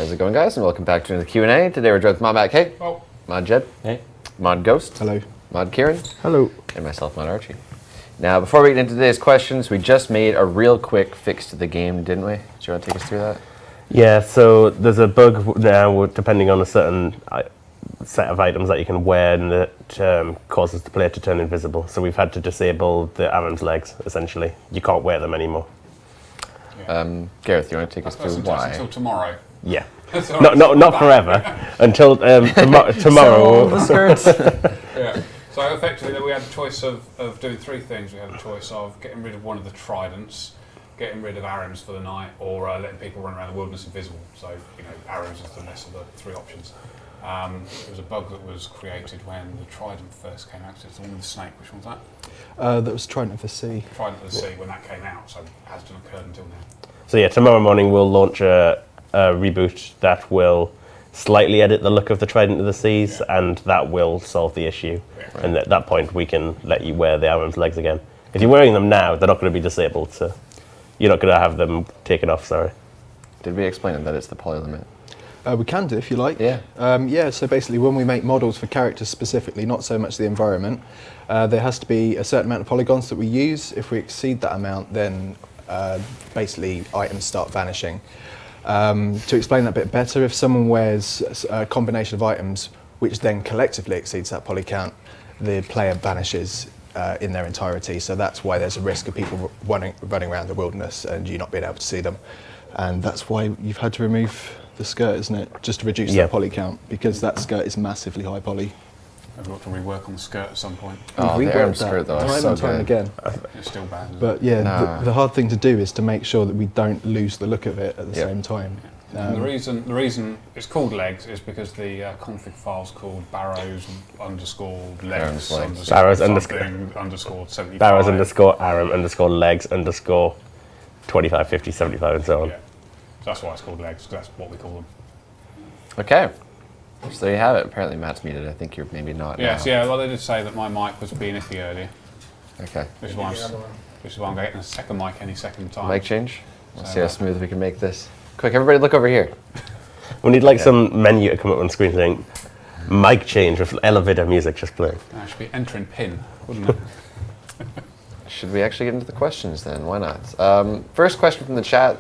How's it going, guys? And welcome back to the Q&A. Today we're joined with Mod Matt K, Mod Jed, hey, Mod Ghost, hello, Mod Kieran, hello, and myself, Mod Archie. Now, before we get into today's questions, we just made a real quick fix to the game, didn't we? Do you want to take us through that? yeah. So there's a bug now, depending on a certain set of items that you can wear, and that causes the player to turn invisible. So we've had to disable the Aram's legs. Essentially, you can't wear them anymore. Gareth, you want to take us through why? Until tomorrow. Yeah. Not forever. Until tomorrow. Yeah. So effectively, we had a choice of doing three things. We had a choice of getting rid of one of the tridents, getting rid of Arams for the night, or letting people run around the wilderness invisible. So, Arams is the less of the three options. It was a bug that was created when the trident first came out. So it's the one with the snake. Which one's that? That was Trident of the Sea. Trident of the Sea, when that came out. So it hasn't occurred until now. So yeah, tomorrow morning we'll launch a reboot that will slightly edit the look of the Trident of the Seas, and that will solve the issue. Yeah. And at that point, we can let you wear the Aram's legs again. If you're wearing them now, they're not going to be disabled, so you're not going to have them taken off. Sorry. Did we explain that it's the poly limit? We can do if you like. Yeah. Yeah. So basically, when we make models for characters specifically, not so much the environment, there has to be a certain amount of polygons that we use. If we exceed that amount, then basically items start vanishing. To explain that a bit better, if someone wears a combination of items which then collectively exceeds that poly count, the player vanishes in their entirety. So that's why there's a risk of people running around the wilderness and you not being able to see them. And that's why you've had to remove the skirt, isn't it? Just to reduce that poly count, because that skirt is massively high poly. I've got to rework on the skirt at some point. Oh, the Aram skirt though, time so and time good. again. It's still bad. But yeah, the hard thing to do is to make sure that we don't lose the look of it at the same time. And the reason it's called legs is because the config file's called barrows underscore legs barrows underscore 75. Barrows underscore Aram underscore legs underscore 25, 50, 75, and so on. Yeah. So that's why it's called legs, because that's what we call them. Okay. So there you have it. Apparently Matt's muted. I think you're maybe not. Yes, yeah. Well, they did say that my mic was being iffy earlier. Okay. Which is why I'm getting a second mic any second time. Mic change. Let's see how smooth we can make this. Quick, everybody look over here. We need some menu to come up on screen saying mic change with elevator music just playing. That should be entering pin, wouldn't it? Should we actually get into the questions then? Why not? First question from the chat.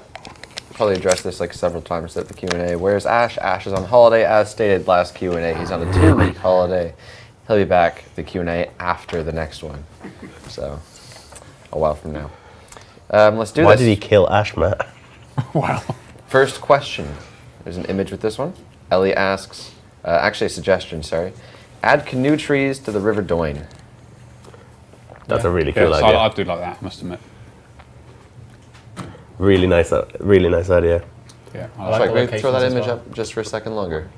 Probably addressed this several times at the Q&A. Where's Ash? Ash is on holiday, as stated last Q&A. He's on a 2-week holiday. He'll be back the Q&A after the next one, so a while from now. Let's do this. Why did he kill Ash, Matt? Wow. First question. There's an image with this one. Ellie asks, actually a suggestion, sorry. Add canoe trees to the River Doyne. That's a really cool idea. I do like that, I must admit. Really nice idea. Yeah, Sorry, can we throw that image up just for a second longer?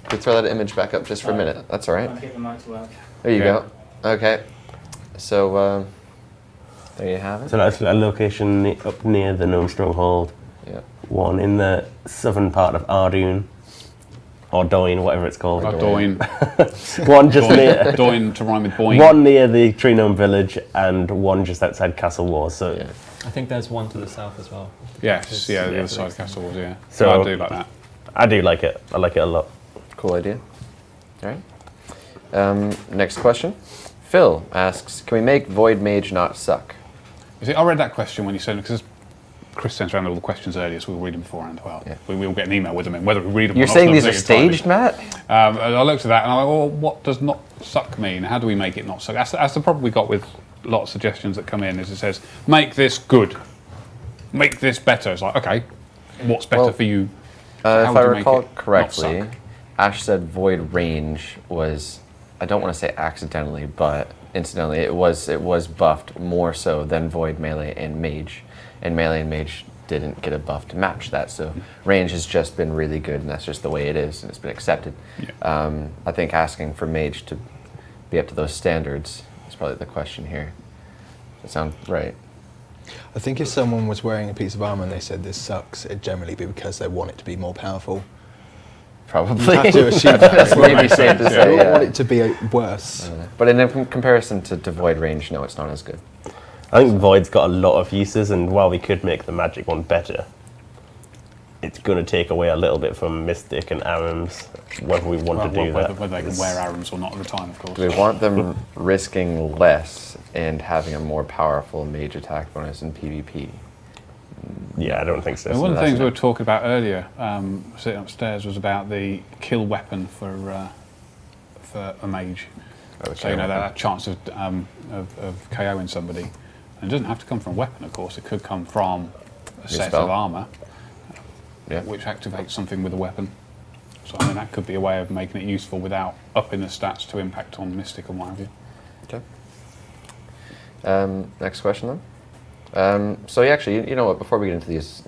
Can we throw that image back up just for a minute? That's all right. I'll get the mic to work. There you go. Okay. So, there you have it. So that's a location up near the Gnome Stronghold. Yeah. One in the southern part of Ardoon. Or Doyne, whatever it's called. Doyne. One just near... Doyne to rhyme with Boyne. One near the Tree Gnome Village and one just outside Castle Wars. So Yeah. I think there's one to the south as well. Yes, the other side of Castle Wars, yeah. So I do like that. I do like it. I like it a lot. Cool idea. All right. Next question. Phil asks, can we make Void Mage not suck? You see, I read that question when you said, because Chris sent around all the questions earlier, so we'll read them beforehand. Well, we will get an email with them in. Whether we read them You're or not, saying these are staged, Matt? I looked at that and I went, well, what does not suck mean? How do we make it not suck? That's the problem we got with a lot of suggestions that come in, is it says, make this good. Make this better. It's like, okay, what's better for you? So if I recall correctly, Ash said Void Range was, I don't want to say accidentally, but incidentally, it was buffed more so than Void Melee and Mage. And Melee and Mage didn't get a buff to match that, so range has just been really good, and that's just the way it is, and it's been accepted. Yeah. I think asking for Mage to be up to those standards is probably the question here. Does that sound right? I think if someone was wearing a piece of armor and they said this sucks, it'd generally be because they want it to be more powerful. Probably. You have to assume that. That's maybe safe to say. They don't want it to be worse. But in comparison to Void Range, no, it's not as good. I think Void's got a lot of uses, and while we could make the magic one better, it's going to take away a little bit from Mystic and Arams, whether we want to do whether, that. whether they can wear Arams or not at the time, of course. Do we want them risking less and having a more powerful mage attack bonus in PvP? Yeah, I don't think so. And one of the that's things we not- were talking about earlier, sitting upstairs, was about the kill weapon for a mage. So that chance of KOing somebody. And it doesn't have to come from a weapon, of course. It could come from a set spell. of armour, Yeah. which activates something with a weapon. So I mean, that could be a way of making it useful without upping the stats to impact on Mystic and what have you. Okay. Next question then. So actually, you know what? Before we get into these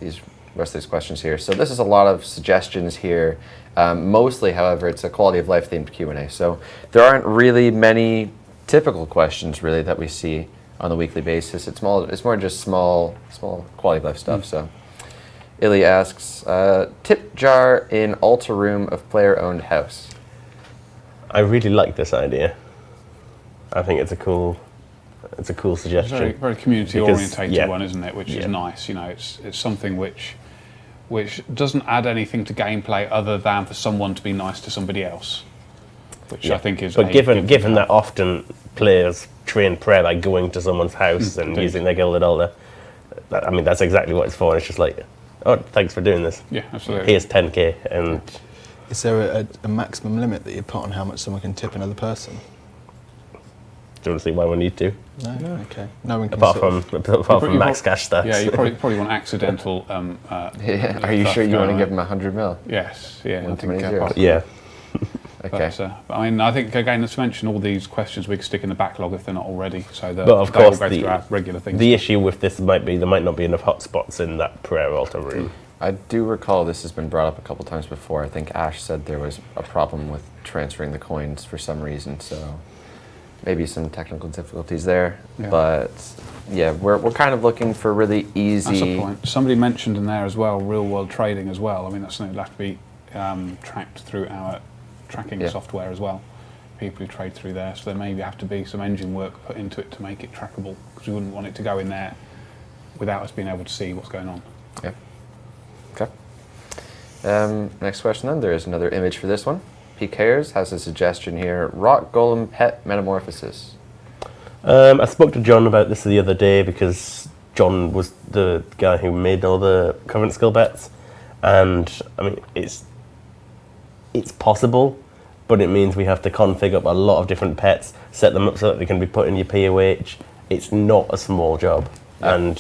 rest of these questions here, so this is a lot of suggestions here. Mostly, however, it's a quality of life themed Q&A. So there aren't really many typical questions really that we see on the weekly basis. It's more just small quality of life stuff. So Illy asks, tip jar in altar room of player-owned house. I really like this idea. I think it's a cool suggestion. Very, very community Because, orientated yeah. one, isn't it? Which Yeah. is nice. You know, it's something which doesn't add anything to gameplay other than for someone to be nice to somebody else, which Yeah. I think is. But a given good that often players train prayer by going to someone's house and indeed. using their gilded altar, I mean that's exactly what it's for. It's just like, oh, thanks for doing this. Yeah, absolutely. Here's 10k, and Is there a maximum limit that you put on how much someone can tip another person? don't see why we need to. No. Okay. No one can. Apart sort from of- max cash stats. Yeah, you probably want accidental. Yeah. Are you stuff sure you want going to give on. him 100 mil? Yes, yeah. One I too think, many zeros. possibly. Yeah. Okay. But, I mean, I think again, let's mention all these questions we can stick in the backlog if they're not already, so that But of they all course, go through our regular things. the issue with this might be there might not be enough hotspots in that prayer altar room. I do recall this has been brought up a couple times before. I think Ash said there was a problem with transferring the coins for some reason, so maybe some technical difficulties there. Yeah. But yeah, we're kind of looking for really easy. That's a point. Somebody mentioned in there as well, real world trading as well. I mean, that's something that have to be tracked through our tracking Yeah. software as well. People who trade through there, so there maybe have to be some engine work put into it to make it trackable, because we wouldn't want it to go in there without us being able to see what's going on. Yeah. Okay. Next question then. There is another image for this one. PKers has a suggestion here. Rock Golem Pet Metamorphosis. I spoke to John about this the other day because John was the guy who made all the current skill bets, and I mean it's possible, but it means we have to config up a lot of different pets, set them up so that they can be put in your POH. It's not a small job, and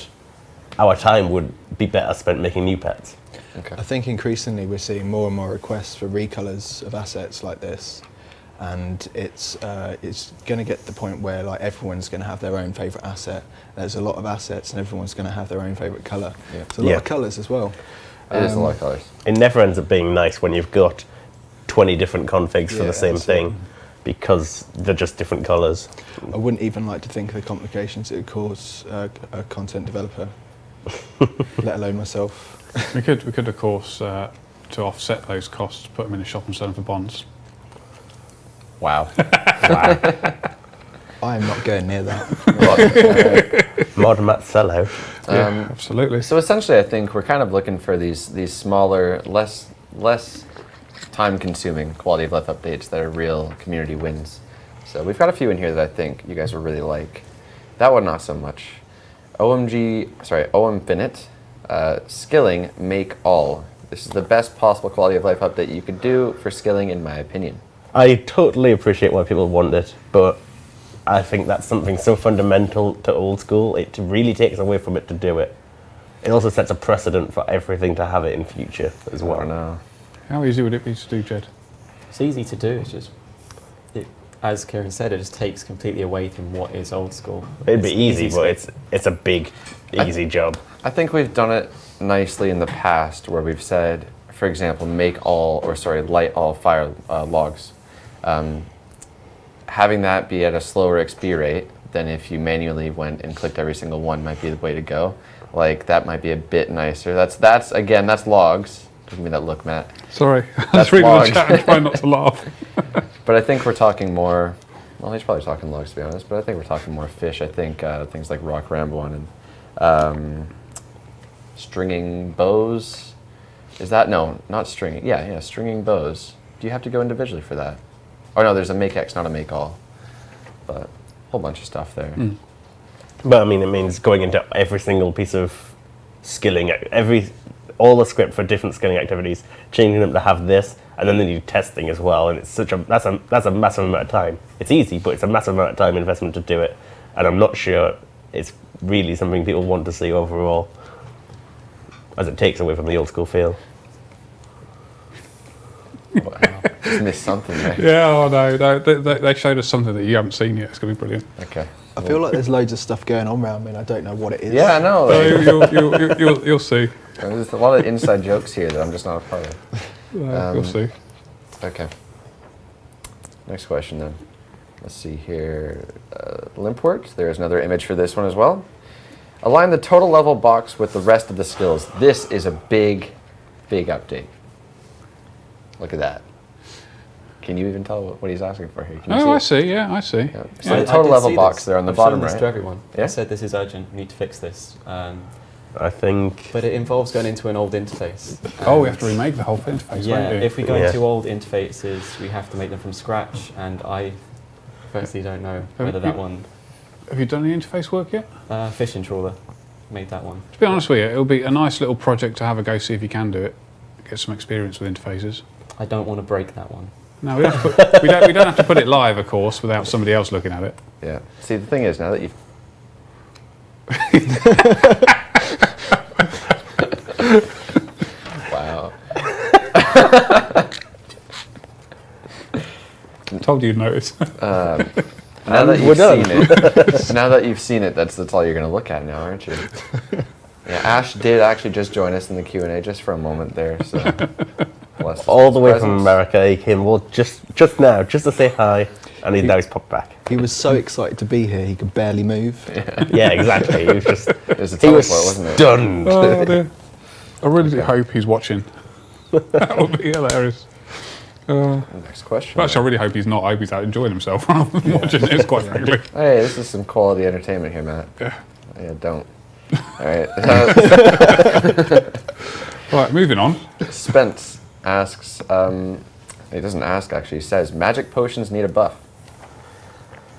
our time would be better spent making new pets. Okay. I think increasingly we're seeing more and more requests for recolors of assets like this, and it's going to get to the point where like everyone's going to have their own favourite asset. There's a lot of assets, and everyone's going to have their own favourite colour. Yeah. It's a lot of colours as well. It is a lot of colors. It never ends up being nice when you've got 20 different configs for Yeah, the same that's thing, because they're just different colours. I wouldn't even like to think of the complications it would cause a content developer, let alone myself. We could of course, to offset those costs, put them in a shop and sell them for bonds. Wow. I am not going near that. Modern Mat sellout. Yeah, absolutely. So essentially, I think we're kind of looking for these smaller, less time-consuming quality of life updates that are real community wins. So we've got a few in here that I think you guys will really like. That one not so much. OMfinite, skilling make all. This is the best possible quality of life update you could do for skilling, in my opinion. I totally appreciate why people want it, but I think that's something so fundamental to old school, it really takes away from it to do it. It also sets a precedent for everything to have it in future as I well. don't know. How easy would it be to do, Jed? It's easy to do. It's just, as Kieran said, it just takes completely away from what is old school. It'd be It's easy, but it's a big, easy job. I think we've done it nicely in the past where we've said, for example, light all fire logs. Having that be at a slower XP rate than if you manually went and clicked every single one might be the way to go. Like, that might be a bit nicer. That's logs. Give me that look, Matt. Sorry, I was That's reading the logs. chat and trying not to laugh. But I think we're talking more, well, he's probably talking logs to be honest, but I think we're talking more fish. I think things like rock ramblon and stringing bows Is that no? Not stringing. Yeah, stringing bows. Do you have to go individually for that? Oh no, there's a make X, not a make all. But a whole bunch of stuff there. But I mean, it means going into every single piece of skilling, all the script for different skilling activities, changing them to have this, and then they do testing as well. And it's that's a massive amount of time. It's easy, but it's a massive amount of time investment to do it. And I'm not sure it's really something people want to see overall, as it takes away from the old school feel. Wow. Just missed something there. Yeah, oh no, they showed us something that you haven't seen yet. It's going to be brilliant. Okay. I feel like there's loads of stuff going on around me and I don't know what it is. Yeah, I know. So you'll see. There's a lot of inside jokes here that I'm just not a part of. You'll see. Okay. Next question then. Let's see here. Limpwork. There's another image for this one as well. Align the total level box with the rest of the skills. This is a big, big update. Look at that. Can you even tell what he's asking for here? Can you Oh, I see? see. Yeah, I see. Yeah. So the total level box there on the bottom this right. to everyone. Yeah? I said this is urgent. We need to fix this. I think. But it involves going into an old interface. Oh, we And have to remake the whole interface. Yeah, won't we? if we go Yeah. into old interfaces, we have to make them from scratch, and I firstly don't know whether that one. Have you done the interface work yet? Fishing trawler made that one. To be honest with you, it'll be a nice little project to have a go, see if you can do it. Get some experience with interfaces. I don't want to break that one. No, we don't have to put it live, of course, without somebody else looking at it. Yeah. See, the thing is, now that you've... Wow. Told you you'd notice. Now that we're you've done. seen it, now that you've seen it, that's all you're going to look at now, aren't you? Yeah, Ash did actually just join us in the Q&A just for a moment there, so... bless All the way his from presence. America, he came just now, just to say hi, and now he's popped back. He was so excited to be here, he could barely move. Yeah, exactly. He was just, It was a he was teleport, wasn't it? stunned. Oh dear. I really do hope he's watching. That would be hilarious. Next question. Actually, I really hope he's not. I hope he's out enjoying himself rather than watching this, quite frankly. Hey, this is some quality entertainment here, Matt. Yeah. Yeah, don't. All right. Right, moving on. Spence asks, he doesn't ask actually, he says, magic potions need a buff.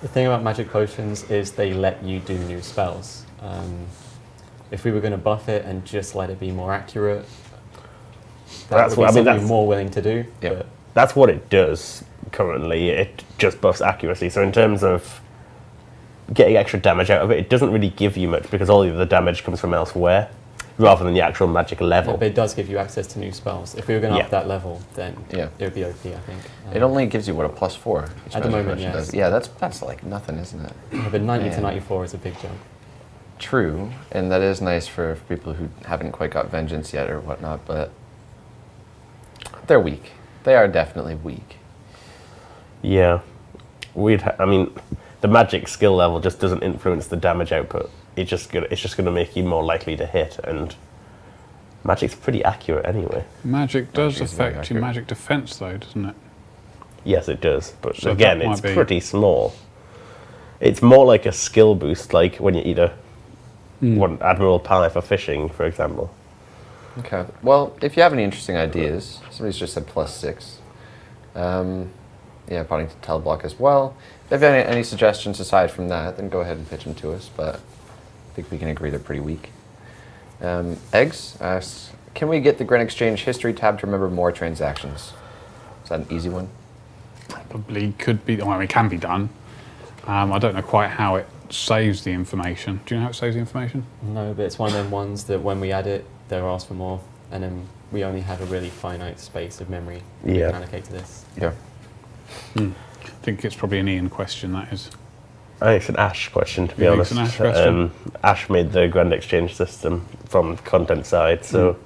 The thing about magic potions is they let you do new spells. If we were going to buff it and just let it be more accurate, That's would what be I mean. something more willing to do. Yeah. But That's what it does currently. It just buffs accuracy. So in terms of getting extra damage out of it, it doesn't really give you much because all of the damage comes from elsewhere rather than the actual magic level. but it does give you access to new spells. If we were going to Yeah. up that level, then Yeah. it would be OP, I think. It only gives you, what, a +4? each At the magic moment, potion yes. does. Yeah, that's like nothing, isn't it? But 90 to Man. 94 is a big jump. True, and that is nice for people who haven't quite got vengeance yet or whatnot, but they're weak. They are definitely weak. Yeah, I mean, the magic skill level just doesn't influence the damage output. It's just gonna make you more likely to hit, and magic's pretty accurate anyway. Magic does Magic is very affect your accurate. magic defense, though, doesn't it? Yes, it does, but So again, that might it's be- pretty small. It's more like a skill boost, like when you eat one Admiral Pie for fishing, for example. Okay. Well, if you have any interesting ideas, somebody's just said +6. Yeah, Poddington Teleblock as well. If you have any suggestions aside from that, then go ahead and pitch them to us, but I think we can agree they're pretty weak. Eggs asks, can we get the Gren Exchange history tab to remember more transactions? Is that an easy one? Probably could be, well, it can be done. I don't know quite how it saves the information. Do you know how it saves the information? No, but it's one of them ones that when we add it, they'll ask for more, and then we only have a really finite space of memory we Yeah. can allocate to this. Yeah. I think it's probably an Ian question, that is. I think it's an Ash question, to be You think honest. it's an Ash question? Ash made the Grand Exchange system from the content side, so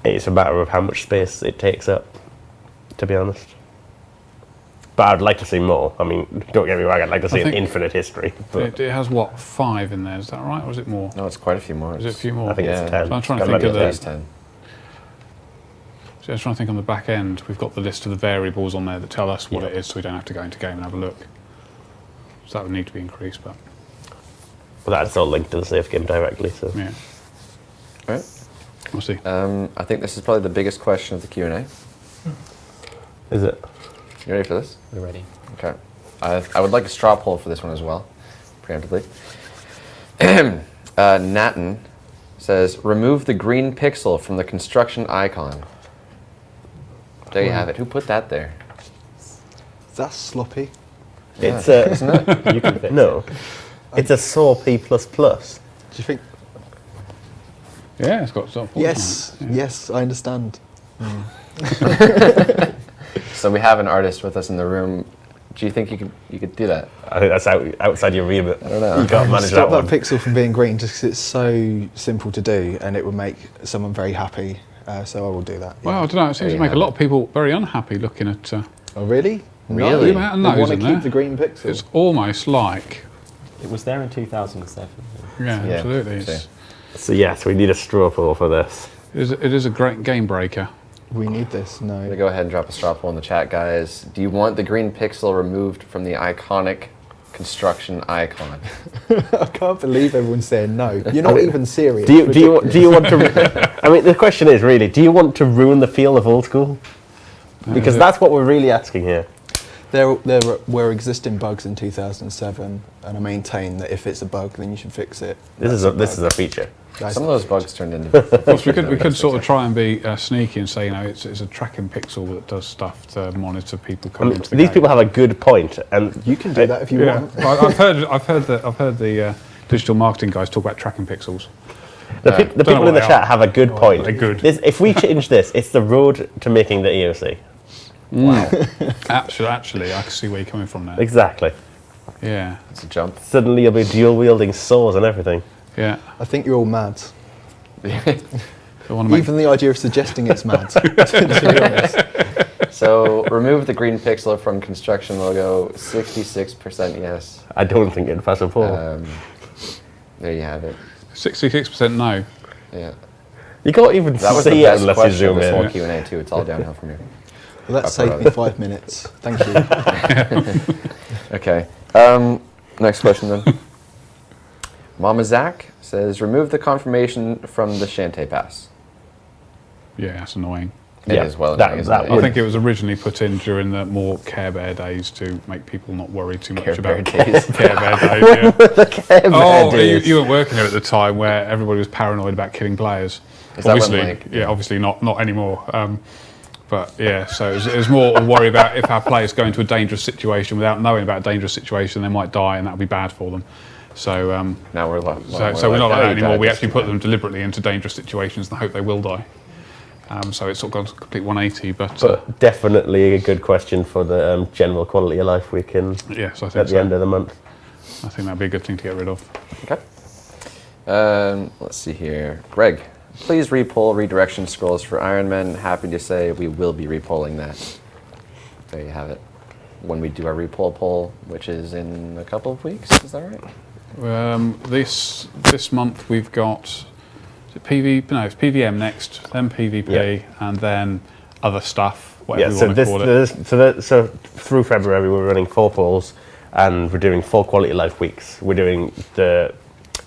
it's a matter of how much space it takes up, to be honest. But I'd like to see more. I mean, don't get me wrong, I'd like to see an think infinite history. But It has, what, 5 in there, is that right, or is it more? No, it's quite a few more. Is it a few more? I think Yeah. it's 10. So I'm trying to It's think gotta of be the- At least 10. So I was trying to think on the back end, we've got the list of the variables on there that tell us what Yeah. it is, so we don't have to go into game and have a look. So that would need to be increased, but But that's all linked to the safe game directly, so. yeah. Right. We'll see. I think this is probably the biggest question of the Q&A. Is it? You ready for this? We're ready. Okay. I would like a straw poll for this one as well, preemptively. Natten says, remove the green pixel from the construction icon. There you have it. Who put that there? That's sloppy. It's Yeah, isn't it? You can no. It's a SAW P++. Do you think? Yeah, it's got sort of Yes, on it. Yeah. yes, I understand. So we have an artist with us in the room. Do you think you could do that? I think that's outside your remit. I don't know. You can't manage Stop that that one. pixel from being green just 'cause it's so simple to do and it would make someone very happy. So I will do that. Well, I don't know. It seems There to you make a have lot of people very unhappy looking at. Oh, really? Really? The amount of They no's want to in keep there. the green pixel. It's almost like. It was there in 2007. Yeah, Yeah, absolutely. see. So yes, we need a straw poll for this. It is a great game breaker. We need this. I'm gonna No. go ahead and drop a straw poll in the chat, guys. Do you want the green pixel removed from the iconic construction icon? I can't believe everyone's saying no. You're not even serious. Do you want to? I mean, the question is really: do you want to ruin the feel of Old School? Because that's what we're really asking here. There were existing bugs in 2007, and I maintain that if it's a bug, then you should fix it. This is a feature. That's- Some of those bugs turned into. Of course, we could sort of try and be sneaky and say, it's a tracking pixel that does stuff to monitor people I coming mean, into the these game. people have a good point, and You can do that if you Yeah, want. I've heard the digital marketing guys talk about tracking pixels. the Don't people know in the what they chat are. have a good point. They're good. If we change this, it's the road to making the EOC. Wow, Actually, I can see where you're coming from now. Exactly. Yeah, it's a jump. Suddenly you'll be dual wielding saws and everything. yeah. I think you're all mad. I want to make Even the idea of suggesting it's mad. To be honest. So remove the green pixel from construction logo. 66% yes. I don't think it'd pass a poll. There you have it. 66% no. Yeah, You can't even that was the see it best unless you question of zoom this whole in. Q&A too. It's all downhill from here. Well, that saved me 5 minutes. Thank you. Okay. Next question then. Mama Zach says, remove the confirmation from the Shantae pass. Yeah, that's annoying. It Yeah, is well that- annoying, isn't that it? I think it was originally put in during the more Care Bear days to make people not worry too much Care Bear about days. Care Bear days. Yeah. Oh, days. you weren't working there at the time where everybody was paranoid about killing players. Is that when, Obviously, like- yeah, obviously not anymore. But yeah, so it was more a worry about if our players go into a dangerous situation without knowing about a dangerous situation, they might die, and that would be bad for them. So, Now we're like, so we're not like oh, that you anymore. died We this actually put time. them deliberately into dangerous situations and hope they will die. So it's sort of gone a complete 180. But But definitely a good question for the general quality of life we can yes, I think at the so. end of the month. I think that'd be a good thing to get rid of. Okay. Let's see here. Greg, please repoll redirection scrolls for Iron Man. Happy to say we will be repolling that. There you have it. When we do our repoll poll, which is in a couple of weeks, is that right? This month we've got it's PVM next, then PvP, Yeah. and then other stuff, Yeah, whatever so you want to call it. so through February we're running 4 polls, and we're doing 4 quality of life weeks. We're doing the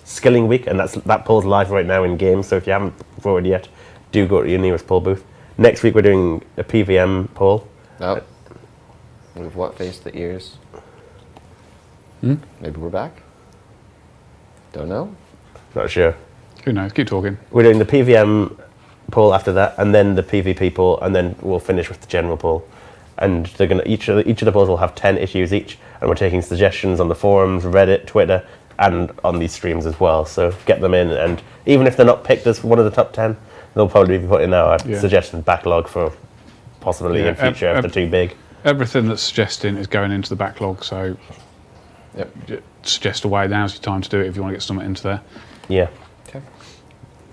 skilling week, and that poll's live right now in game. So if you haven't voted yet, do go to your nearest poll booth. Next week we're doing a PVM poll. No. We've what faced the ears? Maybe we're back? Don't know. Not sure. Who knows? Keep talking. We're doing the PVM poll after that, and then the PvP poll, and then we'll finish with the general poll. And they're gonna each of the polls will have 10 issues each, and we're taking suggestions on the forums, Reddit, Twitter, and on these streams as well. So get them in, and even if they're not picked as one of the top 10, they'll probably be put in our suggestion backlog for possibly in future if they're too big. Everything that's suggesting is going into the backlog, so suggest away. Now's your time to do it if you want to get something into there. Yeah. Okay.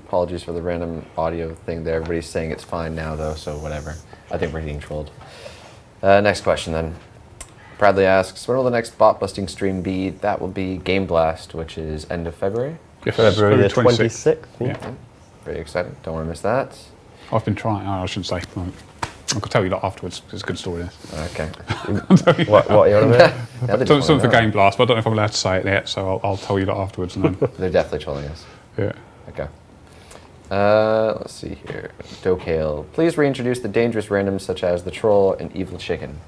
Apologies for the random audio thing there. Everybody's saying it's fine now, though, so whatever. I think we're getting trolled. Next question, then. Bradley asks, when will the next bot busting stream be? That will be Game Blast, which is end of February. Yes, February the 26th. 26th. Yeah. Very exciting. Don't want to miss that. I've been trying. I shouldn't say. I could tell you that afterwards. It's a good story. This. Okay. What are you on about? Now they just Something wanna for know. Game Blast, but I don't know if I'm allowed to say it yet, so I'll tell you that afterwards. And then, They're definitely trolling us. yeah. Okay. Let's see here. Dokale, please reintroduce the dangerous randoms such as the troll and evil chicken.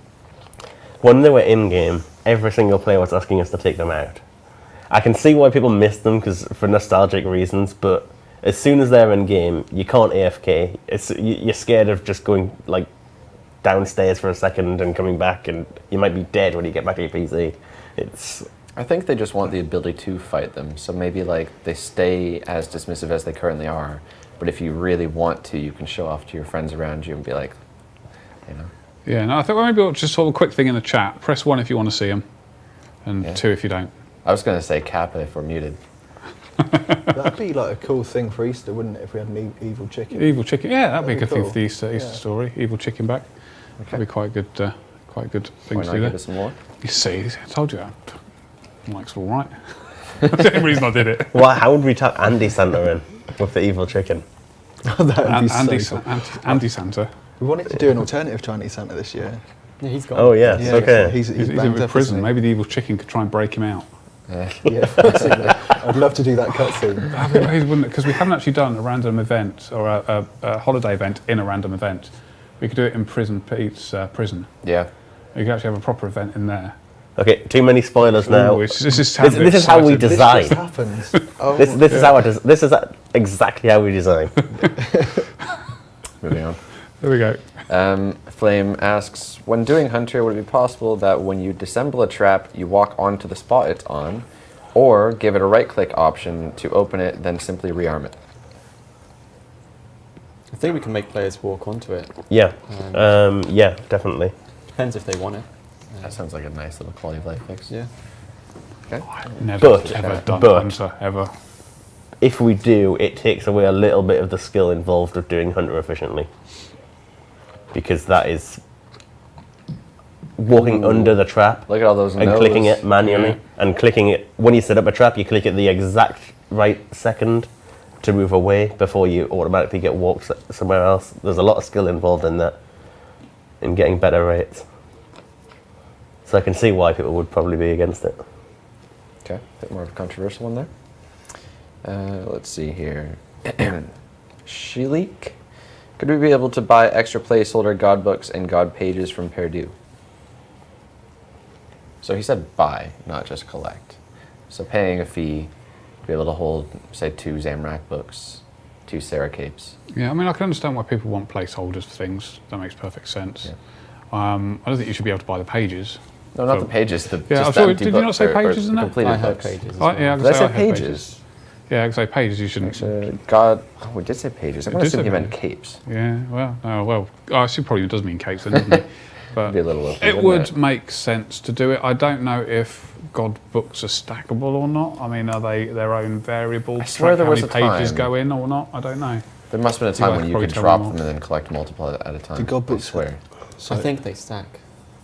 When they were in-game, every single player was asking us to take them out. I can see why people miss them for nostalgic reasons, but as soon as they're in-game, you can't AFK. You're scared of just going like downstairs for a second and coming back, and you might be dead when you get back to your PC. I think they just want the ability to fight them, so maybe like they stay as dismissive as they currently are, but if you really want to, you can show off to your friends around you and be like, you know. Yeah, no, I think maybe we'll just sort of a quick thing in the chat. Press 1 if you want to see them, and 2 if you don't. I was going to say Kappa if we're muted. That'd be like a cool thing for Easter, wouldn't it, if we had an evil chicken? Evil chicken, yeah, that'd be a good thing cool. for the Easter story. Evil chicken back. Okay. That'd be quite good thing Why to not do give there. us some more? You see, I told you that. Mike's all right. That's the only reason I did it. How would we tap Andy Santa in with the evil chicken? That would be Andy, so cool. Andy Santa. We wanted to do an alternative Chinese Santa this year. Yeah, he's got. Oh yes, Yeah, okay. He's He's banged in up, prison. isn't he? Maybe the evil chicken could try and break him out. Yeah, basically. I'd love to do that cutscene. Because we haven't actually done a random event or a holiday event in a random event. We could do it in Pete's prison. Yeah. You could actually have a proper event in there. Okay, too many spoilers now. Ooh, this is This is how we This design. just happens. Oh, This is exactly how we design. Moving on. There we go. Flame asks, when doing Hunter, would it be possible that when you disassemble a trap, you walk onto the spot it's on, or give it a right-click option to open it, then simply rearm it? I think we can make players walk onto it. Yeah, yeah, definitely. Depends if they want it. That sounds like a nice little quality of life fix. Yeah. Okay. Never But- ever done but- Hunter, ever. If we do, it takes away a little bit of the skill involved of doing Hunter efficiently. Because that is walking under the trap Look at all those and no's. clicking it manually. Yeah. And clicking it, when you set up a trap, you click it the exact right second to move away before you automatically get walked somewhere else. There's a lot of skill involved in that, in getting better rates. So I can see why people would probably be against it. Okay, a bit more of a controversial one there. Let's see here. Shilik, could we be able to buy extra placeholder god books and god pages from Perdu? So he said buy, not just collect. So paying a fee to be able to hold, say, 2 Zamrak books, 2 Sarah capes. Yeah, I mean, I can understand why people want placeholders for things. That makes perfect sense. Yeah. I don't think you should be able to buy the pages. No, not So- the pages. The, Yeah, just I'm the sorry, empty did you not books say or pages in the that? completed I have books. pages. as Oh, well. yeah, I Did I say have pages? Yeah, I can say pages. You shouldn't. God, oh, we did say pages. I'm We going to did assume say he meant pages. capes. Yeah, well, I assume probably does mean capes, then, doesn't it? But Be a little open, it wouldn't would it? make sense to do it. I don't know if God books are stackable or not. I mean, are they their own variable? I swear Track there how was many a pages time- go in or not? I don't know. There must have been a You time guys when you probably could tell drop me them more. and then collect multiple at a time. The god I books- swear. So I think they stack.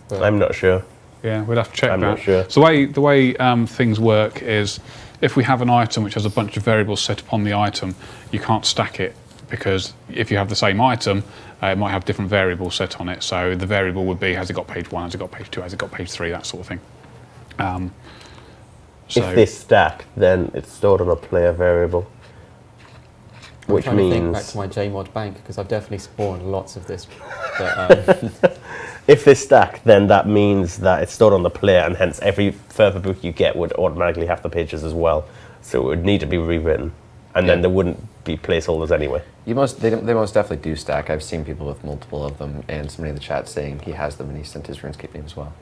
But I'm not sure. Yeah, we'd have to check I'm that. not sure. So the way things work is, if we have an item which has a bunch of variables set upon the item, you can't stack it, because if you have the same item, it might have different variables set on it. So the variable would be, has it got page 1, has it got page 2, has it got page 3, that sort of thing. So If they stack, then it's stored on a player variable. I'm Which trying to think back means to my JMod bank, because I've definitely spawned lots of this. But, if they stack, then that means that it's stored on the player, and hence every further book you get would automatically have the pages as well. So it would need to be rewritten, and then Yeah. there wouldn't be placeholders anyway. They most definitely do stack. I've seen people with multiple of them, and somebody in the chat saying he has them and he sent his RuneScape name as well.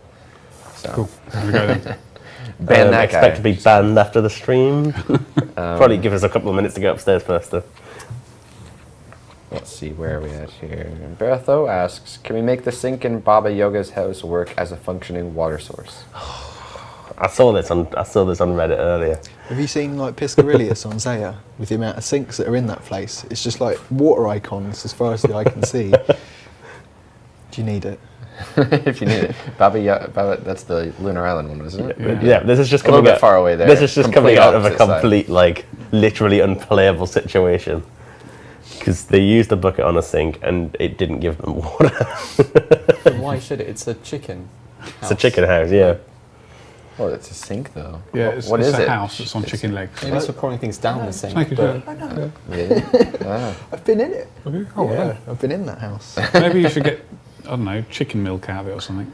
So cool. There we go then. ban that Expect guy. to be banned after the stream. Probably give us a couple of minutes to go upstairs first, though. Let's see, where are we at here? Beratho asks, can we make the sink in Baba Yoga's house work as a functioning water source? I saw this on Reddit earlier. have you seen like Piscarilius on Zaya with the amount of sinks that are in that place? It's just like water icons as far as the eye can see. Do you need it? If you need it. Baba, that's the Lunar Island one, isn't it? Yeah. This is just A little coming bit out, far away there. This is just Complete coming out of a opposite side. complete, like, literally unplayable situation. Because they used a bucket on a sink and it didn't give them water. but why should it? It's a chicken. It's a chicken house, yeah. Well, it's a sink though. Yeah, What it's is a it? house that's on chicken legs. Maybe it's for pouring things down the sink. Make it but- go. Really? Ah. I've been in it. Okay. Oh, Yeah, I've been in that house. Maybe you should get, I don't know, chicken milk out of it or something.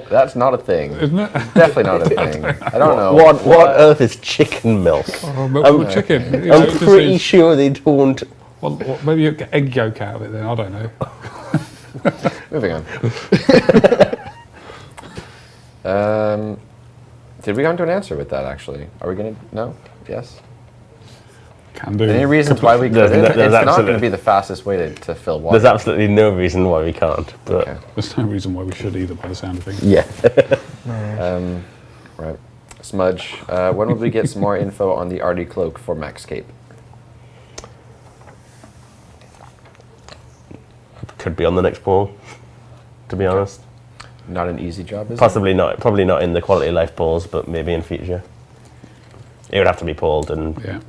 That's not a thing. Isn't it? Definitely not a thing. I don't know. What on earth is chicken milk? Oh, milk from a chicken. You know, I'm just pretty use- sure they don't. Well, maybe you get egg yolk out of it then, I don't know. Moving on. Did we come to an answer with that, actually? Are we going to... No? Yes? Can do. Any reasons why we There's couldn't? no- It's there's not going to absolute- be the fastest way to fill water. There's absolutely no reason why we can't. But Okay. There's no reason why we should either, by the sound of things. yeah, Right. Smudge, when will we get some more info on the Arty Cloak for Max Cape? could be on the next poll. To be honest, Not an easy job, is possibly not. Probably not in the quality of life polls, but maybe in future. It would have to be polled, and Yeah.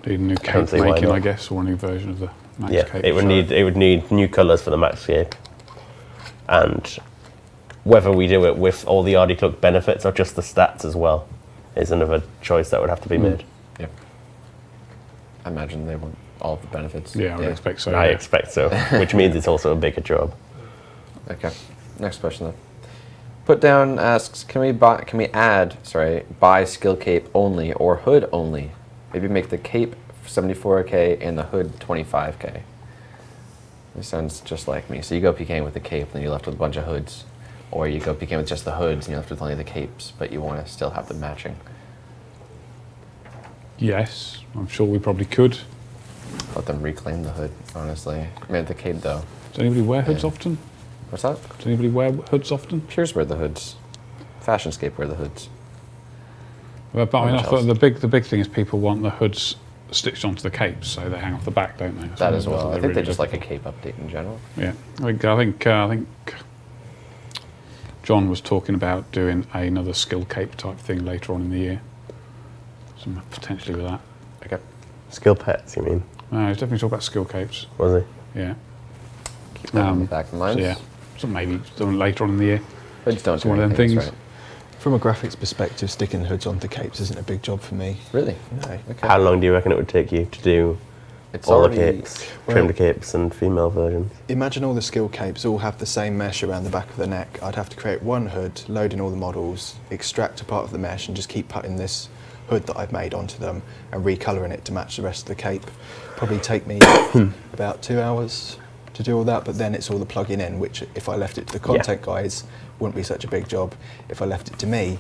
Need a new don't cape see why making, not. I guess, or a new version of the Max yeah, cape. it would so- need new colours for the Max Cape, and whether we do it with all the Arty Cloak benefits or just the stats as well is another choice that would have to be made. Yeah. I imagine they want all of the benefits. Yeah, I would expect so. I yeah. expect so, which means it's also a bigger job. Okay. Next question then. Put down asks, can we buy skill cape only or hood only? Maybe make the cape 74k and the hood 25k. This sounds just like me. So you go PKing with the cape, and then you're left with a bunch of hoods. Or you go PKing with just the hoods, and you're left with only the capes, but you want to still have them matching. Yes, I'm sure we probably could. Let them reclaim the hood, honestly. I mean, the cape though. Does anybody wear hoods often? What's that? Does anybody wear hoods often? Pures wear the hoods. Fashionscape wear the hoods. Well, but I mean, I much thought else? the big thing is people want the hoods stitched onto the capes, so they hang off the back, don't they? So That as that's well. what I they're think they really just like a looking cape update in general. for. Yeah, I think John was talking about doing another skill cape type thing later on in the year. Some potentially with that. Okay. Skill pets, you mean? No, he's definitely talking about skill capes. Was he? Yeah. Keep that in the back of mind. So yeah. So maybe something later on in the year. Hoods don't It's do one of them anything, things. that's right. From a graphics perspective, sticking hoods onto capes isn't a big job for me. Really? No. Okay. How long do you reckon it would take you to do It's all already, the capes, well- trimmed capes and female versions? Imagine all the skill capes all have the same mesh around the back of the neck. I'd have to create one hood, load in all the models, extract a part of the mesh, and just keep putting this hood that I've made onto them and recolouring it to match the rest of the cape. Probably take me about 2 hours to do all that, but then it's all the plugging in, which if I left it to the content guys, wouldn't be such a big job. If I left it to me,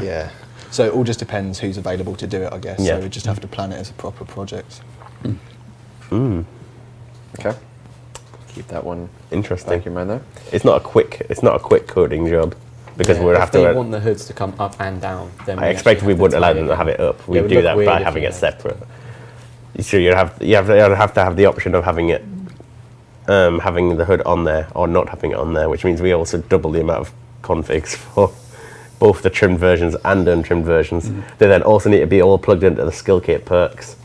yeah. So it all just depends who's available to do it, I guess. Yeah. So we just have to plan it as a proper project. Okay. Keep that one Interesting. back in mind there. It's not a quick coding job because Yeah, we'd if have they to. want the hoods to come up and down, then I expect actually we have to wouldn't allow tie them it to have in. it up. Yeah, We'd it would do look that weird by if having you it had- separate. So you'd have to have the option of having it, having the hood on there or not having it on there, which means we also double the amount of configs for both the trimmed versions and untrimmed versions. They then also need to be all plugged into the skill kit perks.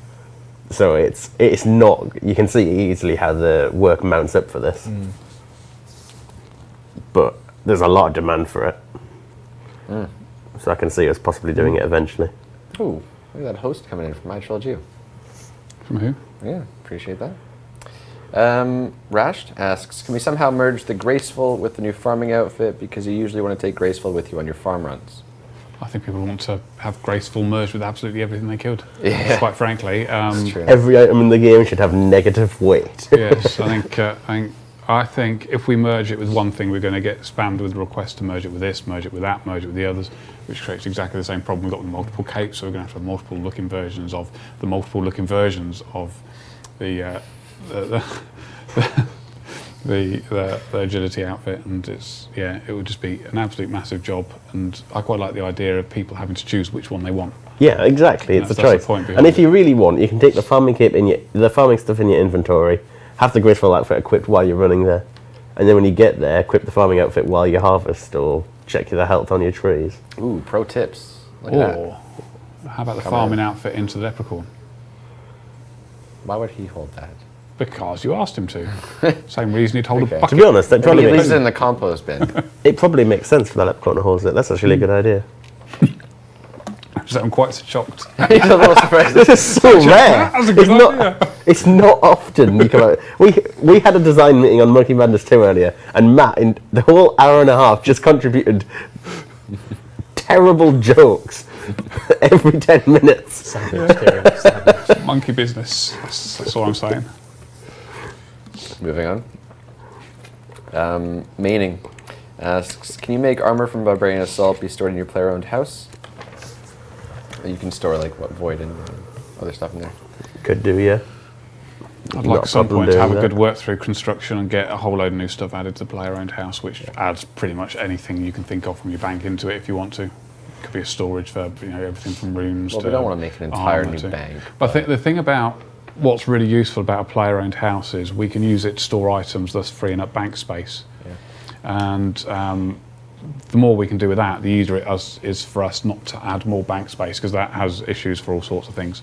So it's not. You can see easily how the work mounts up for this, but there's a lot of demand for it. So I can see us possibly doing it eventually. Ooh, look at that host coming in from I Trolled You. From who? Yeah, appreciate that. Rashed asks, can we somehow merge the Graceful with the new farming outfit because you usually want to take Graceful with you on your farm runs? I think people want to have Graceful merged with absolutely everything they could. Yeah. Quite frankly. It's true. Every item in the game should have negative weight. Yes, I think if we merge it with one thing, we're going to get spammed with requests to merge it with this, merge it with that, merge it with the others, which creates exactly the same problem we've got with multiple capes. So we're going to have multiple looking versions of the multiple looking versions of the agility outfit, and it would just be an absolute massive job. And I quite like the idea of people having to choose which one they want. Yeah, exactly. It's a That's the choice. point behind And if it. you really want, you can take the farming cape in the farming stuff in your inventory, have the Graceful outfit equipped while you're running there, and then when you get there, equip the farming outfit while you harvest or check the health on your trees. Ooh, pro tips. Look at that. Or how about the Come farming on. outfit into the leprechaun? Why would he hold that? Because you asked him to. Same reason he'd hold Okay. a bucket. To be honest, that Maybe probably he leaves makes, it in the compost bin. it probably makes sense for that leprechaun to hold it. That's actually a good idea. So I'm quite shocked. He's a little surprised. This is so rare. That's a good idea. It's not often you come out. We had a design meeting on Monkey Madness 2 earlier, and Matt, in the whole hour and a half, just contributed terrible jokes every 10 minutes. Savage, Kieran, savage. Monkey business. That's all I'm saying. Moving on. Meaning. Asks, can you make armor from Barbarian Assault be stored in your player-owned house? You can store like what Void and other stuff in there. Could do, yeah. I'd Not like a at some problem point to have a doing good that. work through construction and get a whole load of new stuff added to the player-owned house, which adds pretty much anything you can think of from your bank into it if you want to. It could be a storage for everything from runes Well, to we don't want to make an entire armor new to- bank. But I think the thing about what's really useful about a player-owned house is we can use it to store items, thus freeing up bank space. Yeah. And the more we can do with that, the easier it is for us not to add more bank space, because that has issues for all sorts of things.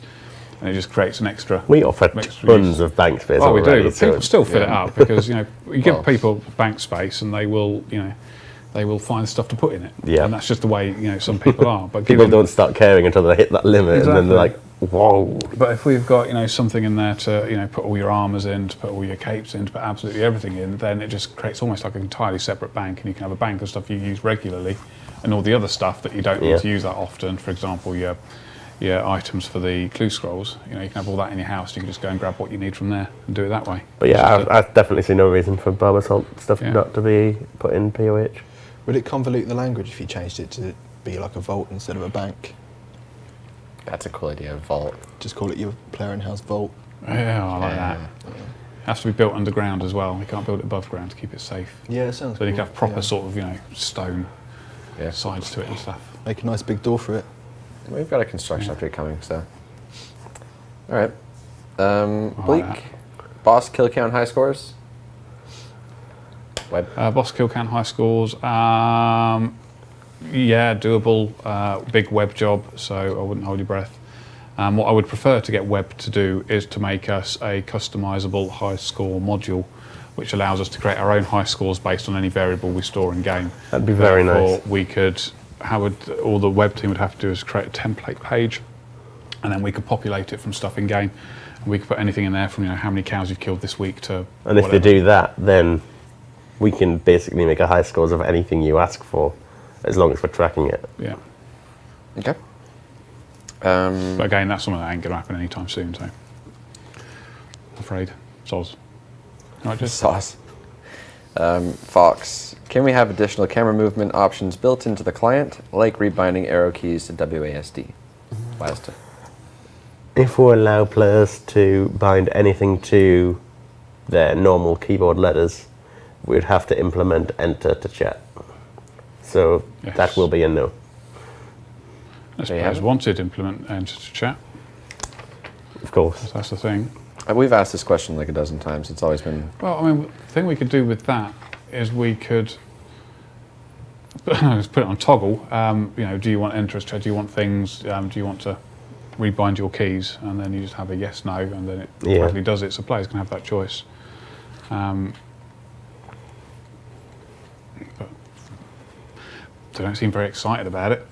And it just creates an extra... We offer extra tons use. of bank space Oh, we do, already, but so people still fill it yeah. up because you give Well. people bank space and they will find stuff to put in it. Yeah. And that's just the way some people are. But people don't start caring until they hit that limit, and then they're like, whoa. But if we've got something in there to put all your armors in, to put all your capes in, to put absolutely everything in, then it just creates almost like an entirely separate bank, and you can have a bank of stuff you use regularly, and all the other stuff that you don't need Yeah. to use that often. For example, your items for the clue scrolls. You can have all that in your house. You can just go and grab what you need from there and do it that way. But It's yeah, just I definitely see no reason for Barber Salt stuff Yeah. not to be put in POH. Would it convolute the language if you changed it to be like a vault instead of a bank? That's a cool idea. Vault. Just call it your player in house vault. Yeah, I like that. It has to be built underground as well. You can't build it above ground to keep it safe. Yeah, it sounds So you cool. can have proper Yeah. sort of stone Yeah. sides to it and stuff. Make a nice big door for it. We've got a construction upgrade coming, so. All right. like Bleak. that. Boss kill count high scores. Web. Boss kill count high scores. Yeah, doable. Big web job, so I wouldn't hold your breath. What I would prefer to get web to do is to make us a customizable high score module, which allows us to create our own high scores based on any variable we store in game. That'd be very Therefore, nice. we could, all the web team would have to do is create a template page, and then we could populate it from stuff in game. And we could put anything in there from how many cows you've killed this week to. And if whatever. they do that, then we can basically make a high scores of anything you ask for, as long as we're tracking it. Yeah. Okay. But again, that's something that ain't going to happen anytime soon, so. I'm afraid. Soz. Right, just Sauce. Fox. Can we have additional camera movement options built into the client, like rebinding arrow keys to WASD? WASD. If we allow players to bind anything to their normal keyboard letters, we'd have to implement enter to chat. So Yes. that will be a no. as There you players have it. wanted, implement enter to chat. Of course. That's the thing. We've asked this question like a dozen times. It's always been. Well, I mean, the thing we could do with that is we could just put it on toggle. Do you want enter as chat? Do you want things? Do you want to rebind your keys? And then you just have a yes, no, and then it Yeah. automatically does it. So players can have that choice. But they don't seem very excited about it.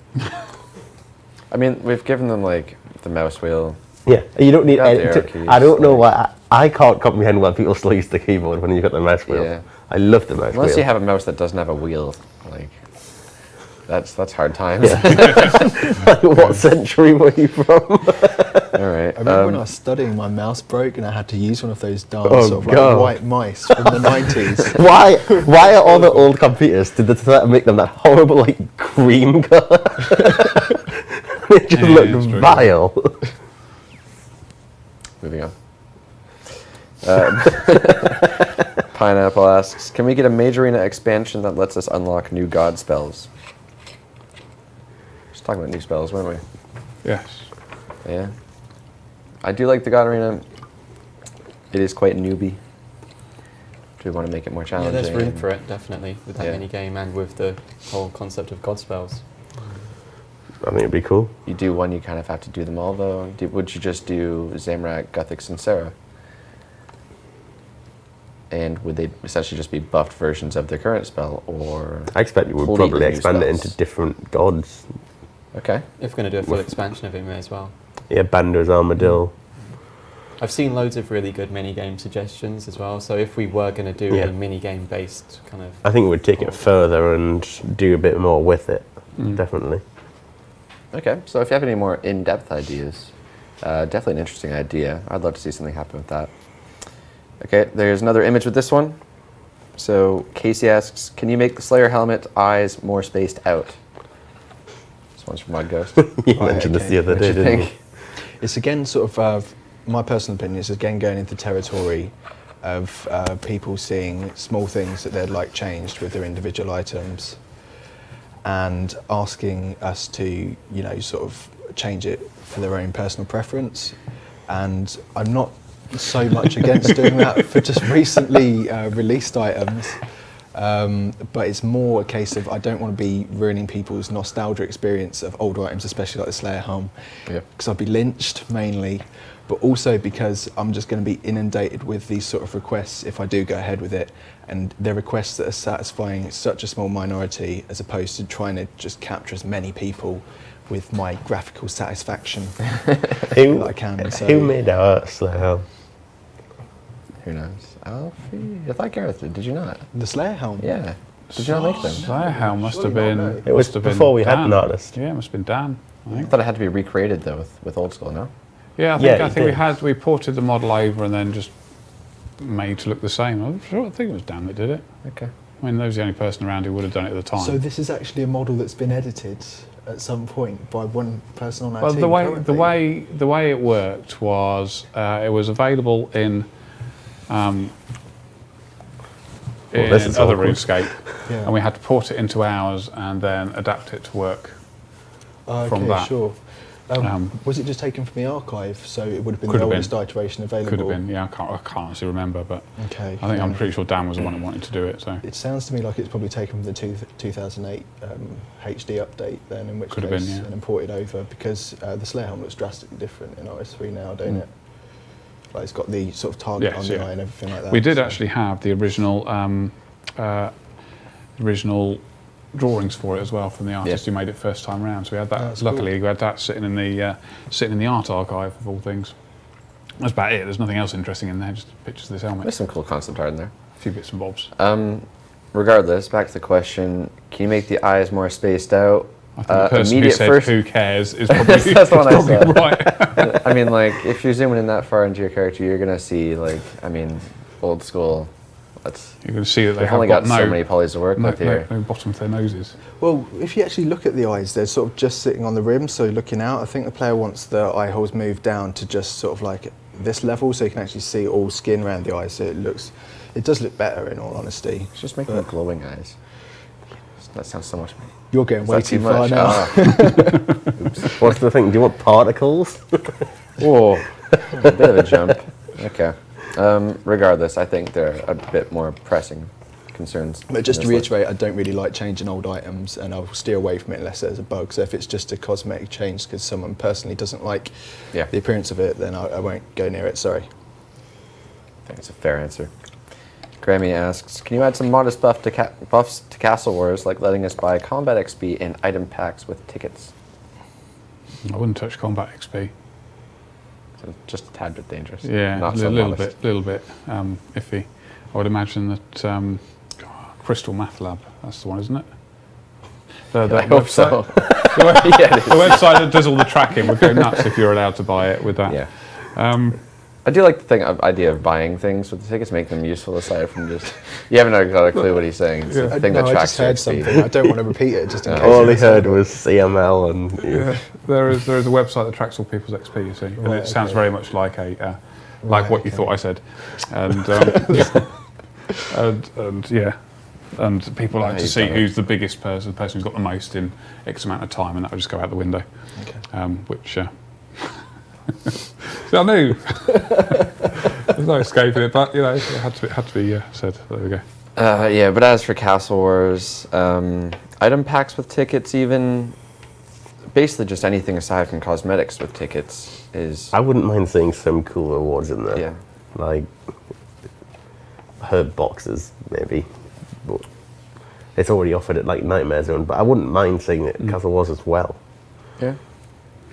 I mean, we've given them like the mouse wheel. Yeah, you don't need Got the any. arrow keys, I don't know like- why. I can't comprehend why people still use the keyboard when you've got the mouse wheel. Yeah. I love the mouse Unless wheel. you have a mouse that doesn't have a wheel, like that's hard times. What century were you from? All right. I remember when I was studying, my mouse broke and I had to use one of those darn Oh, sort of God. like white mice from the 90s. Why are all the old computers, did they try to make them that horrible like cream colour? It just Yeah, looked it's true. vile. Moving on. Pineapple asks, can we get a Mage Arena expansion that lets us unlock new god spells? Just talking about new spells, weren't we? Yes. Yeah. I do like the god arena. It is quite newbie. Do we want to make it more Yeah, challenging? there's room for it, definitely, with that Yeah. mini game and with the whole concept of god spells. I think it'd be cool. You do one, you kind of have to do them all, though. Would you just do Zamrak, Guthix, and Sarah? And would they essentially just be buffed versions of their current spell, or? I expect you would Wholly probably new expand it spells. into different gods. Okay. If we're going to do a full expansion of it, we may as well. Yeah, Bander's Armadillo. I've seen loads of really good mini-game suggestions as well, so if we were going to do Yeah. a mini-game based kind of... I think we'd take it further and do a bit more with it, definitely. Okay, so if you have any more in-depth ideas, definitely an interesting idea. I'd love to see something happen with that. Okay, there's another image with this one. So Casey asks, can you make the Slayer helmet eyes more spaced out? This one's from Mud Ghost. You mentioned this the other What day, do you didn't you? think? It's again sort of, my personal opinion is again going into territory of people seeing small things that they'd like changed with their individual items and asking us to, you know, sort of change it for their own personal preference. And I'm not so much against doing that for just recently released items. But it's more a case of I don't want to be ruining people's nostalgia experience of older items, especially like the Slayer helm, because I'd be lynched mainly, but also because I'm just going to be inundated with these sort of requests if I do go ahead with it, and they're requests that are satisfying such a small minority as opposed to trying to just capture as many people with my graphical satisfaction that I can. So Who made our Slayer helm? Who knows? Alfie? I thought Gareth did. Did you not? the Slayer helm? Yeah. Did you not make them? Slayer helm must have Surely been. not, no. It was must have been before we had Dan. an artist. Yeah, it must have been Dan. I I think. thought it had to be recreated though with Old School, no? Yeah, I Yeah, think it did. we ported the model over and then just made to look the same. I think it was Dan that did it. Okay. I mean, there was the only person around who would have done it at the time. So this is actually a model that's been edited at some point by one person on our Well, team. the way it worked was it was available in this is other awkward. RuneScape, Yeah. and we had to port it into ours and then adapt it to work. Okay, from that. sure. Was it just taken from the archive, so it would have been Could the have been. oldest iteration available? Could have been, yeah. I can't honestly remember, but Okay. I think I'm pretty sure Dan was the one who wanted to do it. So It sounds to me like it's probably taken from the 2008 HD update then, in which Could have case, been, yeah. and imported over, because the Slayer helm looks drastically different in RS3 now, don't it? Like it's got the sort of target Yes, on the yeah. eye and everything like that. we did so- actually have the original drawings for it as well from the artist who made it first time round. So we had that. That's Luckily, cool. we had that sitting in the art archive of all things. That's about it. There's nothing else interesting in there. Just pictures of this helmet, There's some cool concept art in there. a few bits and bobs. Regardless, back to the question: can you make the eyes more spaced out? I think the person who immediate said first- "Who cares" is probably, That's the one I probably said. right. I mean, like, if you're zooming in that far into your character, you're gonna see, like, I mean, Old School. That's You can see that they they've have only got got so many polys to work with here. no bottom of their noses. Well, if you actually look at the eyes, they're sort of just sitting on the rim, so looking out. I think the player wants the eye holes moved down to just sort of like this level, so you can actually see all skin around the eyes. So it does look better, in all honesty. It's just making them glowing eyes. That sounds so much. You're getting Is way that too far much? now. Ah. What's the thing? Do you want particles? Whoa, a bit of a jump. Okay. Regardless, I think there are a bit more pressing concerns. But just in to this list. reiterate, I don't really like changing old items, and I'll steer away from it unless there's a bug. So if it's just a cosmetic change because someone personally doesn't like Yeah. the appearance of it, then I won't go near it, sorry. I think it's a fair answer. Grammy asks, can you add some modest buffs to Castle Wars, like letting us buy combat XP and item packs with tickets? I wouldn't touch combat XP. So just a tad bit dangerous. Yeah, Not a so little modest. bit iffy. I would imagine that Crystal Math Lab, that's the one, isn't it? I hope so. Yeah, it is. The website that does all the tracking would go nuts if you're allowed to buy it with that. Yeah. I do like the idea of buying things with the tickets, make them useful aside from just. You haven't got a clue what he's saying. It's a thing that I tracks just heard your something. I don't want to repeat it just in case. All he it's heard over. was CML and Yeah, there is a website that tracks all people's XP, you see, and Right, it sounds okay. very much like a Right, what you okay. thought I said, and and yeah, and people like Yeah, to you've see got it. who's the biggest person, the person who's got the most in X amount of time, and that would just go out the window. Okay. Which see, I knew there's no escaping it, but you know it had to be said. There we go. Yeah, but as for Castle Wars, item packs with tickets, even basically just anything aside from cosmetics with tickets is. I wouldn't mind seeing some cool rewards in there. Yeah. Like, herb boxes, maybe. But it's already offered at like Nightmare Zone, but I wouldn't mind seeing it at Castle Wars as well. Yeah.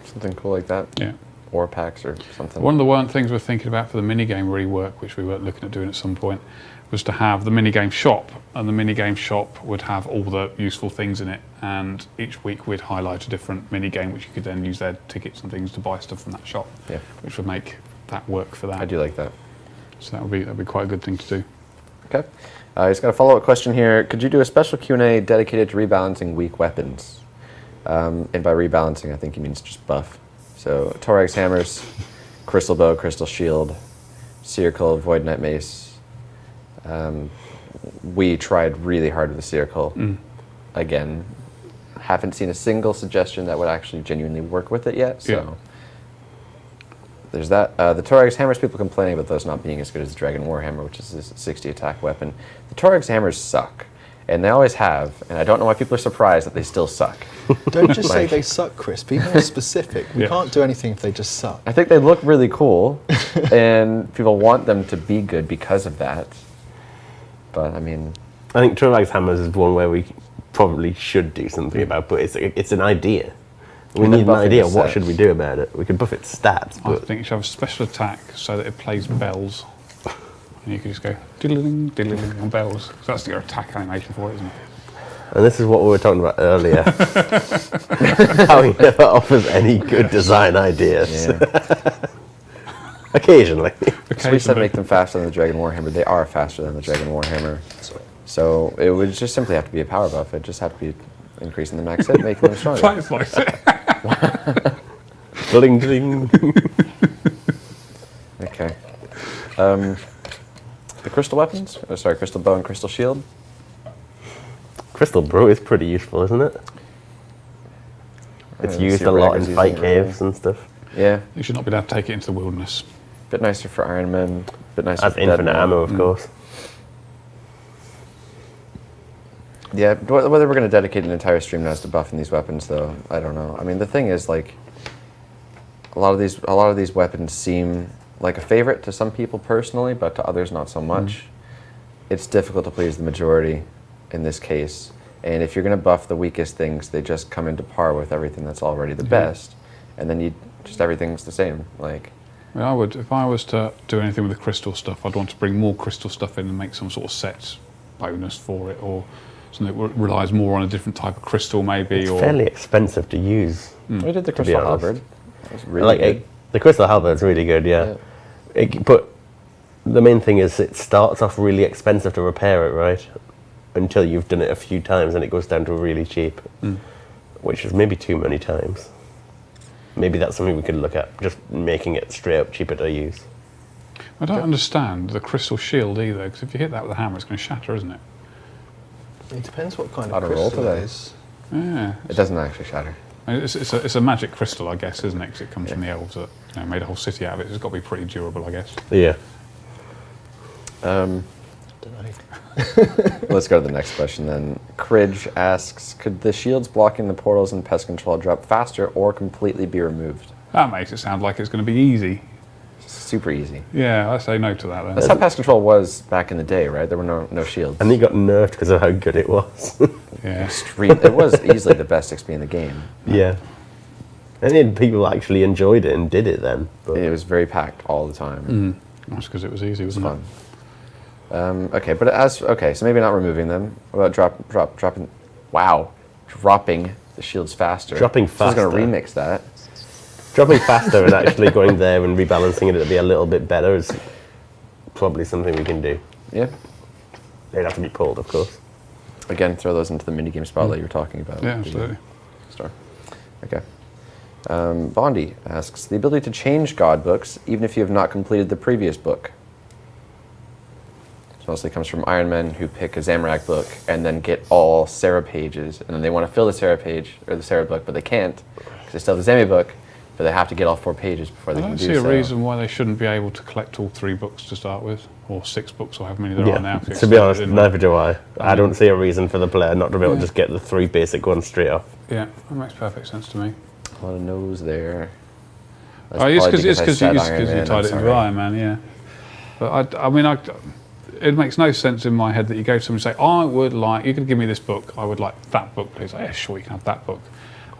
Something cool like that. Yeah. Or packs or something. One of the one things we're thinking about for the minigame rework, which we were looking at doing at some point, was to have the minigame shop, and the minigame shop would have all the useful things in it, and each week we'd highlight a different minigame which you could then use their tickets and things to buy stuff from that shop, which would make that work for that. I do like that. So that'd be quite a good thing to do. Okay. He's got a follow-up question here. Could you do a special Q&A dedicated to rebalancing weak weapons? And by rebalancing, I think he means just buff. So Taurus Hammers, Crystal Bow, Crystal Shield, Circle, Void Knight Mace. We tried really hard with the Circle. Again, haven't seen a single suggestion that would actually genuinely work with it yet. So there's that. The Taurus Hammers, people complaining about those not being as good as the Dragon Warhammer, which is a 60 attack weapon. The Taurus Hammers suck. And they always have, and I don't know why people are surprised that they still suck. Don't just say they suck, Chris. Be more specific. We can't do anything if they just suck. I think they look really cool, and people want them to be good because of that. But, I mean... I think Taurus Hammers is one where we probably should do something about, but it's an idea. We need an idea. What should we do about it? We could buff its stats, but... I think you should have a special attack so that it plays bells. And you can just go diddling, diddling on bells. So that's your attack animation for it, isn't it? And this is what we were talking about earlier. How he never offers any good design ideas. Yeah. Occasionally. So we said make them faster than the Dragon Warhammer. They are faster than the Dragon Warhammer. So it would just simply have to be a power buff. It just have to be increasing the max hit, making them stronger. Plays like it. Bling, bling. Okay. The crystal weapons? Oh, sorry, crystal bow and crystal shield? Crystal Brew is pretty useful, isn't it? It's used a lot in fight caves and stuff. Yeah. You should not be able to take it into the wilderness. Bit nicer for Iron Man. Bit nicer As for infinite ammo, of course. Yeah, whether we're going to dedicate an entire stream now to buffing these weapons, though, I don't know. I mean, the thing is, like, a lot of these weapons seem like a favorite to some people personally, but to others not so much. It's difficult to please the majority in this case. And if you're going to buff the weakest things, they just come into par with everything that's already the best. And then everything's the same. Like, I would, if I was to do anything with the crystal stuff, I'd want to bring more crystal stuff in and make some sort of set bonus for it, or something that relies more on a different type of crystal, maybe. It's fairly expensive to use. We did the crystal halberd. That was really good. The crystal halberd's really good, yeah. But the main thing is it starts off really expensive to repair it, right? Until you've done it a few times and it goes down to really cheap, which is maybe too many times. Maybe that's something we could look at, just making it straight up cheaper to use. I don't understand the crystal shield either, because if you hit that with a hammer, it's going to shatter, isn't it? It depends what kind I'd of roll crystal for it that. is. Yeah. It doesn't actually shatter. I mean, it's a magic crystal, I guess, isn't it? Because it comes from the elves that made a whole city out of it. It's got to be pretty durable, I guess. Yeah. Don't know. Let's go to the next question then. Cridge asks, could the shields blocking the portals and pest control drop faster or completely be removed? That makes it sound like it's going to be easy. Super easy. Yeah, I say no to that then. That's how pest control was back in the day, right? There were no shields. And he got nerfed because of how good it was. Yeah. It was easily the best XP in the game. Yeah. And then people actually enjoyed it and did it then. But It was very packed all the time. That's because it was easy, It was wasn't fun. Okay, but so maybe not removing them. What about dropping the shields faster? Dropping faster. I was going to remix that. dropping faster and actually going there and rebalancing it to be a little bit better is probably something we can do. Yeah. They'd have to be pulled, of course. Again, throw those into the minigame spotlight you were talking about. Yeah, absolutely. Star. Okay. Bondi asks, the ability to change god books even if you have not completed the previous book. This mostly comes from Iron Men who pick a Zamorak book and then get all Sarah pages, and then they want to fill the Sarah page, or the Sarah book, but they can't, because they still have the Zami book, but they have to get all 4 pages before they can do so. I don't see a reason why they shouldn't be able to collect all 3 books to start with, or 6 books, or however many there are now. To be honest, neither do I. I don't see a reason for the player not to be able to just get the 3 basic ones straight off. Yeah, that makes perfect sense to me. A lot of no's there. It's because you tied it into Iron Man, yeah. But I mean, it makes no sense in my head that you go to someone and say, I would like, you could give me this book, I would like that book, please. Like, yeah, sure, you can have that book.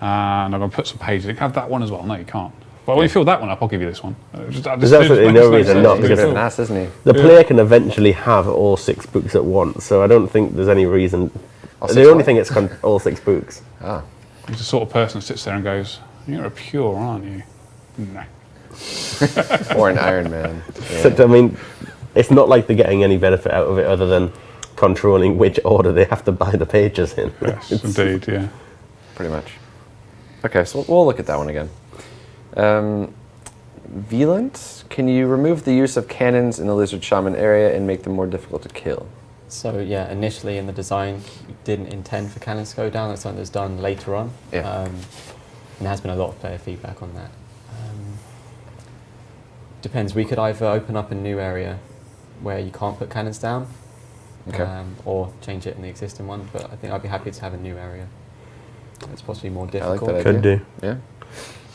And I'm going to put some pages in. Have that one as well. No, you can't. Well, when you fill that one up, I'll give you this one. There's absolutely no reason not, He's because an ass, isn't he? the player can eventually have all 6 books at once, so I don't think there's any reason. The only thing it's all 6 books. Ah. He's the sort of person that sits there and goes, you're a pure, aren't you? No. Or an Iron Man. Yeah. So, I mean, it's not like they're getting any benefit out of it other than controlling which order they have to buy the pages in. Yes, indeed, yeah. Pretty much. Okay, so we'll look at that one again. Velant, can you remove the use of cannons in the Lizard Shaman area and make them more difficult to kill? So yeah, initially in the design, we didn't intend for cannons to go down. That's something that's done later on. Yeah. And there has been a lot of player feedback on that. Depends. We could either open up a new area where you can't put cannons down, Okay. or change it in the existing one. But I think I'd be happy to have a new area. It's possibly more I like difficult. that Could idea. do. Yeah.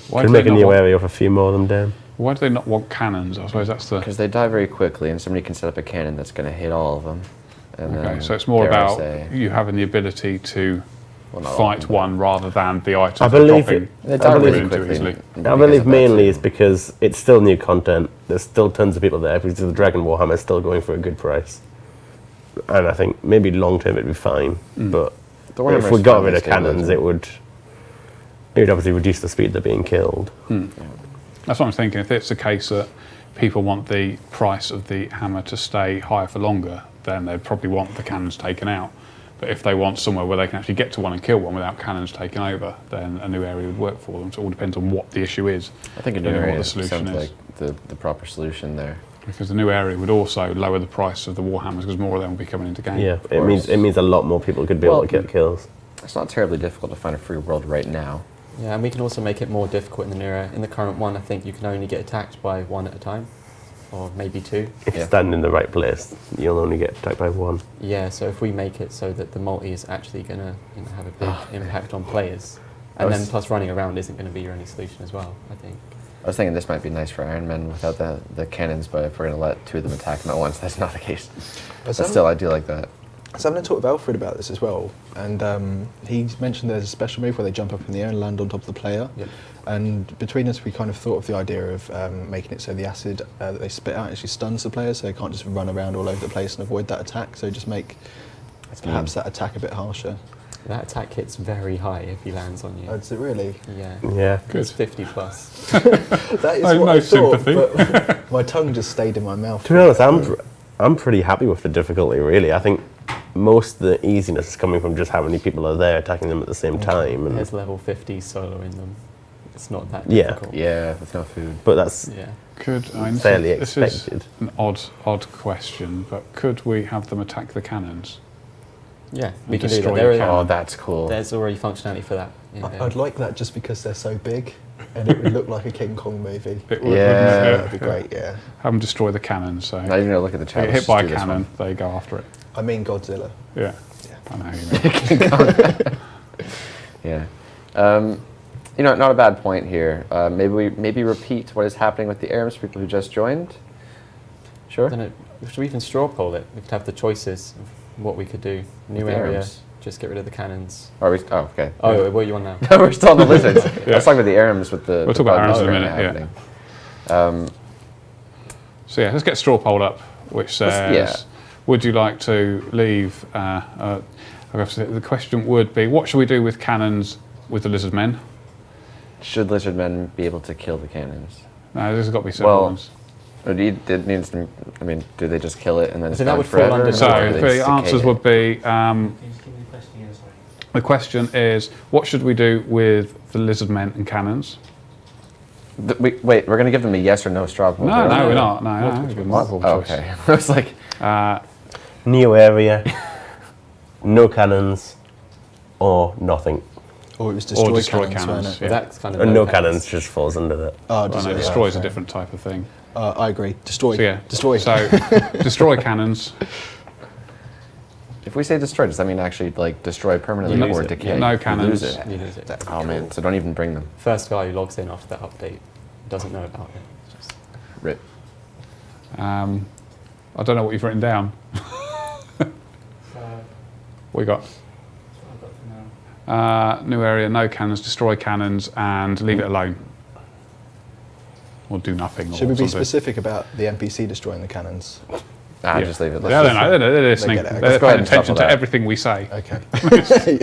Why Could do make they a not new want- area with a few more of them down. Why do they not want cannons? I suppose that's the... Because they die very quickly, and somebody can set up a cannon that's going to hit all of them. And Okay, then, so it's more dare I about say- you having the ability to Well, not all of fight them, but- one rather than the items I believe dropping. They die I really believe- quickly. easily. I believe mainly is because it's still new content. There's still tons of people there because the Dragon Warhammer is still going for a good price. And I think maybe long term it'd be fine. But The if Warhammer's we got finally rid of cannons, stabilizing. it would obviously reduce the speed they're being killed. That's what I'm thinking. If it's the case that people want the price of the hammer to stay higher for longer, then they'd probably want the cannons taken out. But if they want somewhere where they can actually get to one and kill one without cannons taken over, then a new area would work for them. So it all depends on what the issue is. I think a new and what area the solution sounds is. like the proper solution there. Because the new area would also lower the price of the Warhammers because more of them will be coming into game. Yeah, it means a lot more people could be able to get kills. It's not terribly difficult to find a free world right now. Yeah, and we can also make it more difficult in the new area. In the current one, I think you can only get attacked by 1 at a time, or maybe 2. If you Yeah. stand in the right place, you'll only get attacked by 1. Yeah, so if we make it so that the multi is actually going to have a big impact on players, and then plus running around isn't going to be your only solution as well, I think. I was thinking this might be nice for Iron Man without the cannons, but if we're going to let 2 of them attack them at once, that's not the case. But still, I do like that. So I'm going to talk with Alfred about this as well, and he mentioned there's a special move where they jump up in the air and land on top of the player. Yep. And between us, we kind of thought of the idea of making it so the acid that they spit out actually stuns the player, so they can't just run around all over the place and avoid that attack. So just make perhaps that attack a bit harsher. That attack hits very high if he lands on you. Oh, does it really? Yeah. Yeah. It's 50 plus. That is No- what no I thought, sympathy. but my tongue just stayed in my mouth. To be honest, I'm pretty happy with the difficulty, really. I think most of the easiness is coming from just how many people are there attacking them at the same time. And There's level 50 solo in them. It's not that Yeah. difficult. Yeah, with no food. but that's Yeah. fairly this expected. is an odd question, but could we have them attack the cannons? Yeah, we can do destroy that. There the is- cannon. Oh, that's cool. There's already functionality for that. in there. I'd like that just because they're so big, and it would look like a King Kong movie. It would, Yeah. wouldn't it? That'd be great, yeah. Have them destroy the cannon, so Not even going to look at the they chat. get let's hit by a just do this cannon, one. they go after it. I mean Godzilla. Yeah, Yeah. I know how you mean. Yeah. Not a bad point here. Maybe repeat what is happening with the ARMS people who just joined. Sure. I don't know. Should we even straw poll it? We could have the choices of what we could do. New With the area, arms. just get rid of the cannons. Or are we, oh, okay. Oh, what are you on now? No, we're still on the lizards. Let's talk about the ARMS with the. We'll talk about bugs ARMS in a that are minute, yeah. happening. So yeah, let's get straw poll up, which says, would you like to leave? The question would be, what should we do with cannons with the lizard men? Should lizard men be able to kill the cannons? No, there's got to be several Well, ones. Or do they just kill it and then it's think that gone would fall forever? under- So Or do they the decay answers it? would be, Can you just give me the question again, sorry? the question is, what should we do with the lizard men and cannons? Wait, we're going to give them a yes or no straw poll. No, right? we're not. No, we're giving multiple Oh, choice. okay. I was like, New area, no cannons, or nothing. Or it was destroy, destroy cannons, cannons, wasn't yeah. it? That's kind of And no cannons just falls under that. Oh, I know, destroys a different type of thing. I agree. Destroy. So yeah, Destroy. So destroy cannons. if we say destroy, does that mean actually like destroy permanently You lose or it. decay? No You cannons. lose it. You lose it. Oh man, so don't even bring them. First guy who logs in after that update doesn't know about it. It's just Rip. I don't know what you've written down. So, What you got? that's what I've got for now. New area, no cannons, destroy cannons, and leave it alone. Or do nothing. Should we be something. specific about the NPC destroying the cannons? Nah, Yeah. just leave it. Yeah, they're listening. get it. They're Let's go paying ahead and stop attention with to that. everything we say. Okay.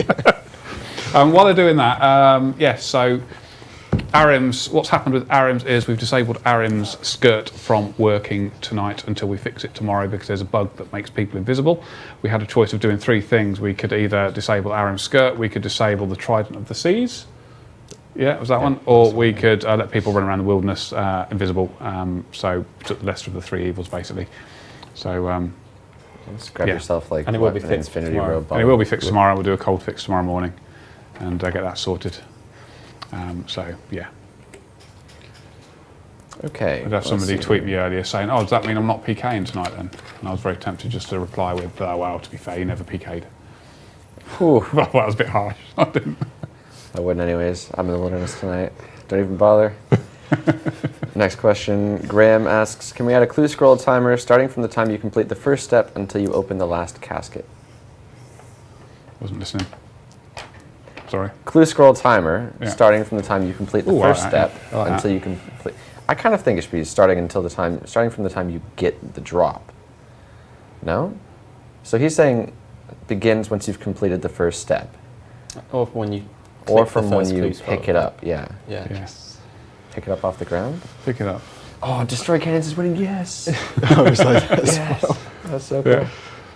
While they're doing that, yes, so Arim's, what's happened with Arim's is we've disabled Arim's skirt from working tonight until we fix it tomorrow because there's a bug that makes people invisible. We had a choice of doing three things. We could either disable Arim's skirt, we could disable the Trident of the Seas. Yeah, was that one? Or we could let people run around the wilderness invisible. So took the lesser of the three evils, basically. So Just grab Yeah. yourself like And it will be an fixed Infinity tomorrow. Robe. and it will be fixed tomorrow. We'll do a cold fix tomorrow morning and get that sorted. So yeah. Okay. I had let's somebody see. tweet me earlier saying, "Oh, does that mean I'm not PKing tonight then?" And I was very tempted just to reply with, "Oh well, to be fair, you never PK'd." Whew, Well, that was a bit harsh. I didn't. I wouldn't anyways. I'm in the wilderness tonight. Don't even bother. Next question. Graham asks, can we add a clue scroll timer starting from the time you complete the first step until you open the last casket? Wasn't listening. Sorry. Clue scroll timer Yeah. starting from the time you complete the Ooh, first I like step that. I like until that. you complete. I kind of think it should be starting from the time you get the drop. No? So he's saying begins once you've completed the first step. Or when you Or click the from when first you clue scroll. pick it up, yeah. Yeah. Yes. Pick it up off the ground. Pick it up. Oh, destroy cannons is winning, yes! I was like, Yes! That's so cool. Yeah.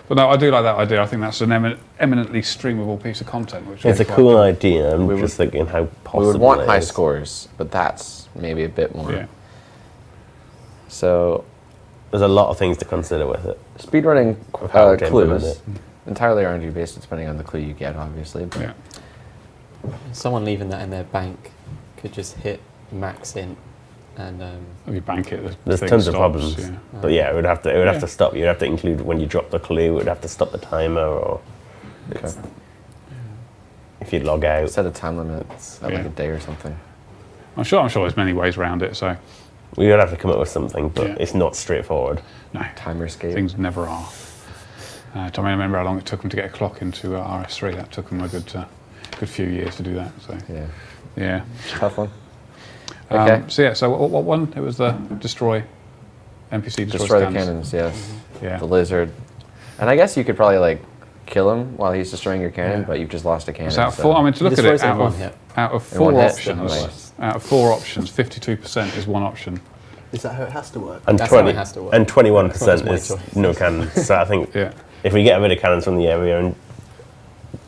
But no, I do like that idea. I think that's an eminently streamable piece of content. Which It's a would be cool quite idea. I'm We just thinking how possible We would want it high is. scores, but that's maybe a bit more. cool. Yeah. So, There's a lot of things to consider with it. speedrunning Of how to implement clues, it. entirely RNG based depending on the clue you get, obviously. But Yeah. Someone leaving that in their bank could just hit max in and If you bank it, the There's thing tons of stops, problems, yeah. but yeah, it would have Yeah. to stop. You'd have to include when you drop the clue. It would have to stop the timer, or okay. if you log out. Set a time limit at Yeah. like a day or something. I'm sure there's many ways around it. So We would have to come up with something, but Yeah. it's not straightforward. no, Timer escape. things never are. I remember how long it took them to get a clock into RS3. That took them a good few years to do that. So Yeah. yeah. Tough one. Okay. So what one? It was the destroy NPC Destroy the scans. cannons, yes. Yeah. The lizard. And I guess you could probably like kill him while he's destroying your cannon, Yeah. but you've just lost a cannon. So out of so- four, I mean, to look at it, destroys it in one hit. out of In one four hit, options, nice. out of 4 options, 52% is one option. is that how it has to work? And That's how it has to work. and 21% That's my is choice. no cannons. So I think Yeah. if we get rid of cannons from the area and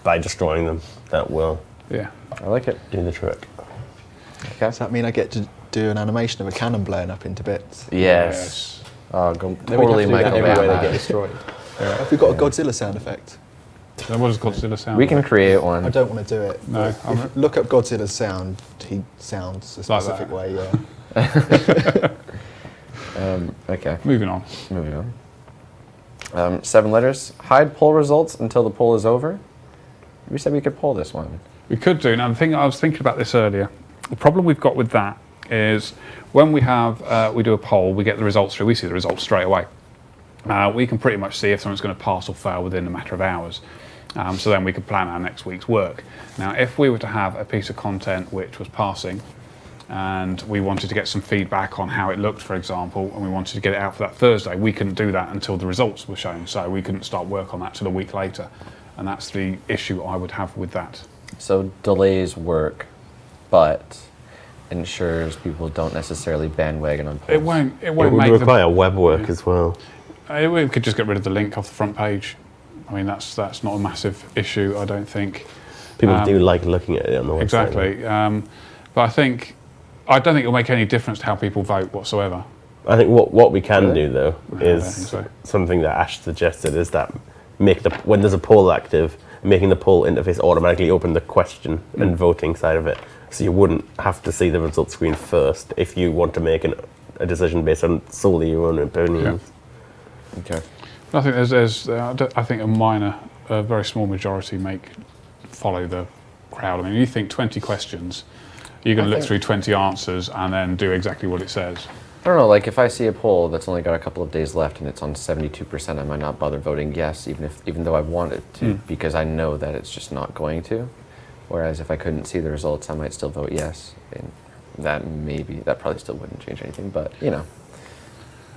by destroying them, that will Yeah. I like it. do the trick. Okay. Does that mean I get to do an animation of a cannon blowing up into bits? Yes. Oh, go Then we'd totally have to do that Michael everywhere Bay. they get destroyed. Have we got a Godzilla sound effect? So what does Godzilla sound We like? can create I one. don't want to do it. No, but if you look up Godzilla's sound, he sounds a Like specific that. way, yeah. Okay, Moving on. moving on. 7 letters. Hide poll results until the poll is over. We said we could poll this one. We could do. Now, I was thinking about this earlier. The problem we've got with that is when we do a poll, we get the results through. We see the results straight away. We can pretty much see if someone's going to pass or fail within a matter of hours. So then we could plan our next week's work. Now, if we were to have a piece of content which was passing, and we wanted to get some feedback on how it looked, for example, and we wanted to get it out for that Thursday, we couldn't do that until the results were shown. So we couldn't start work on that till a week later. And that's the issue I would have with that. So delays work, but ensures people don't necessarily bandwagon on polls. It won't It make would the require web work as well. We could just get rid of the link off the front page. I mean, that's not a massive issue, I don't think. People do like looking at it on the website. Exactly. But I don't think it'll make any difference to how people vote whatsoever. I think what we can Really? do though I don't think is so. something that Ash suggested is that when there's a poll active, making the poll interface automatically open the question and voting side of it, so you wouldn't have to see the result screen first if you want to make a decision based on solely your own opinions. Okay. I think I think a very small majority follow the crowd. I mean, you think 20 questions, you're going to look through 20 answers and then do exactly what it says. I don't know, like if I see a poll that's only got a couple of days left and it's on 72%, I might not bother voting yes, even though I want it to, because I know that it's just not going to. Whereas if I couldn't see the results, I might still vote yes. And that probably still wouldn't change anything, but you know,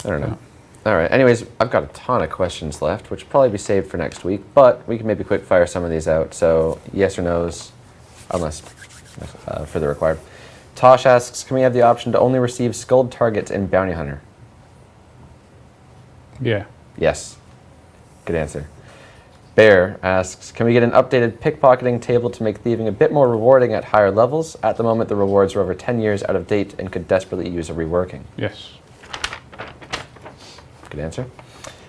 I don't know. All right, anyways, I've got a ton of questions left, which will probably be saved for next week, but we can maybe quick fire some of these out. So yes or no's, unless further required. Tosh asks, can we have the option to only receive skulled targets in Bounty Hunter? Yeah. Yes. Good answer. Bear asks, can we get an updated pickpocketing table to make thieving a bit more rewarding at higher levels? At the moment, the rewards are over 10 years out of date and could desperately use a reworking. Yes. Good answer.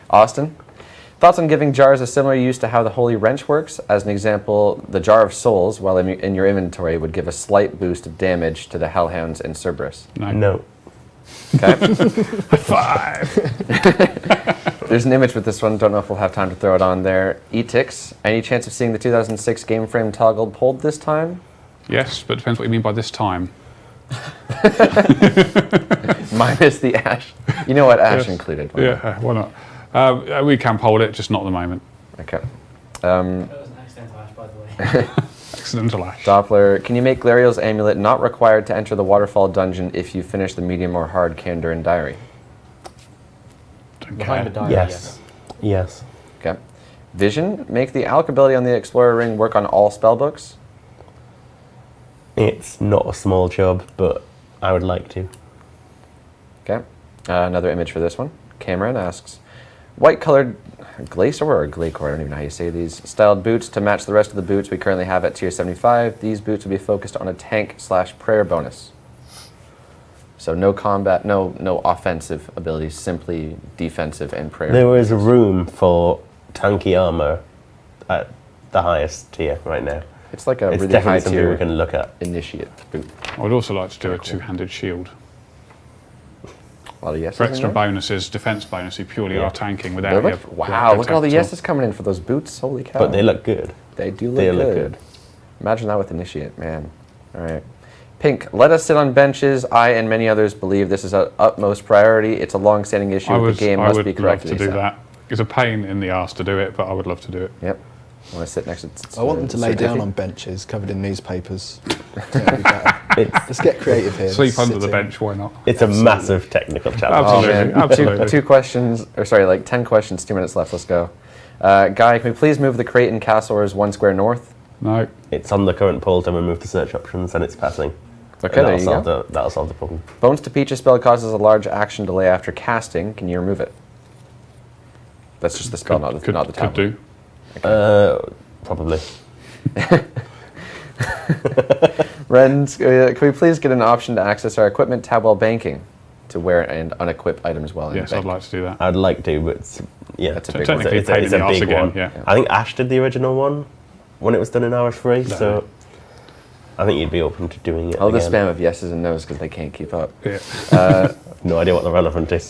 Austin, thoughts on giving jars a similar use to how the Holy Wrench works? As an example, the Jar of Souls, while in your inventory, would give a slight boost of damage to the Hellhounds and Cerberus. No. Okay. 5. There's an image with this one. Don't know if we'll have time to throw it on there. Etix, any chance of seeing the 2006 game frame toggle pulled this time? Yes, but depends what you mean by this time. Minus the ash. You know what? Ash Yes. included. Yeah, why not? We can hold it, just not at the moment. Okay. That was an accidental ash, by the way. Accidental ash. Doppler, can you make Glariel's amulet not required to enter the waterfall dungeon if you finish the medium or hard Kandor and diary? Don't Behind the care. diary, Yes. Yes. Okay. Vision, make the Alch ability on the Explorer ring work on all spellbooks? It's not a small job, but I would like to. Okay. Another image for this one. Cameron asks, white-colored glacier or glacor, I don't even know how you say these, styled boots to match the rest of the boots we currently have at tier 75. These boots will be focused on a tank/prayer bonus. So no combat, no offensive abilities, simply defensive and prayer. There is room for tanky armor at the highest tier right now. It's like a It's really definitely high something tier we can look at. initiate boot. I would also like to do a two-handed shield. A lot of yeses For in extra there. bonuses, defense bonus, you purely Yeah. are tanking They without look- your wow, look at all the attack yeses coming in for those boots. Holy cow. But they look good. They do look They good. look good. Imagine that with Initiate, man. All right. Pink, let us sit on benches. I and many others believe this is of utmost priority. It's a long-standing issue. The game I must would be love corrected. to do ASAP. that. It's a pain in the arse to do it, but I would love to do it. Yep. I want to sit next to. I want them to lay down on benches covered in newspapers. That'd be better. Let's get creative here. Sleep under the Sitting. bench, why not? It's a massive technical challenge. Oh, Absolutely, man. absolutely. Two questions, or sorry, like 10 questions, 2 minutes left. Let's go. Guy, can we please move the crate in Castleors 1 square north? No. It's on the current poll to remove the search options, and it's passing. Okay, And there you go. that'll solve the problem. Bones to Peach, a spell causes a large action delay after casting. Can you remove it? That's just the spell, not the Could tablet. do. Probably. Rens, can we please get an option to access our equipment tab while banking to wear and unequip items while in Yes, bank? I'd like to do that. I'd like to, but yeah, That's a big one. Technically, It's pain in a the arse big again. one. Yeah. I think Ash did the original one when it was done in hours free, so I think you'd be open to doing it Oh, the again. spam of yeses and nos because they can't keep up. Yeah. No idea what the relevant is.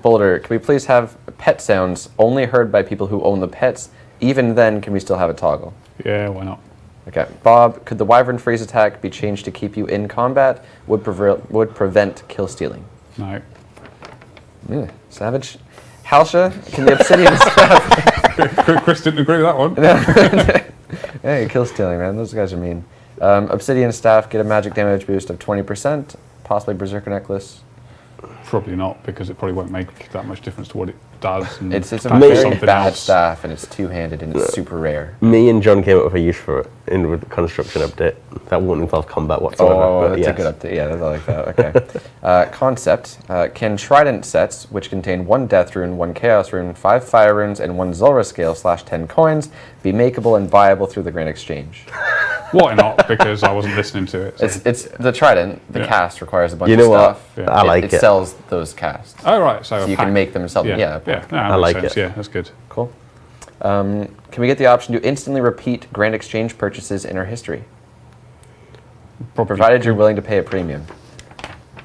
Boulder, can we please have pet sounds only heard by people who own the pets? Even then, can we still have a toggle? Yeah, why not? Okay. Bob, could the Wyvern freeze attack be changed to keep you in combat? Would prevent kill stealing? No. Yeah. Savage. Halsha, can the Obsidian Staff... Chris didn't agree with that one. Hey, kill stealing, man. Those guys are mean. Obsidian Staff get a magic damage boost of 20%, possibly Berserker Necklace. Probably not, because it probably won't make that much difference to what it does. And It's a stack very is something bad else. staff, and it's two-handed, and it's super rare. Me and John came up with a use for it in the construction update. That won't involve combat whatsoever. Oh, but that's yes. a good update. Yeah, I like that. Okay. Concept. Can Trident sets, which contain 1 Death Rune, 1 Chaos Rune, 5 Fire Runes, and 1 Zulrah Scale /10 coins, be makeable and viable through the Grand Exchange? Why not? Because I wasn't listening to it. So. It's the Trident. The Yeah. cast requires a bunch You of know what? stuff. Yeah. I like it it. sells those casts. Oh, right. So, So a you pack. can make them sell them. Yeah. Yeah. No, that I makes like sense. it. Yeah, that's good. Cool. Can we get the option to instantly repeat Grand Exchange purchases in our history? Probably Provided could, you're willing to pay a premium.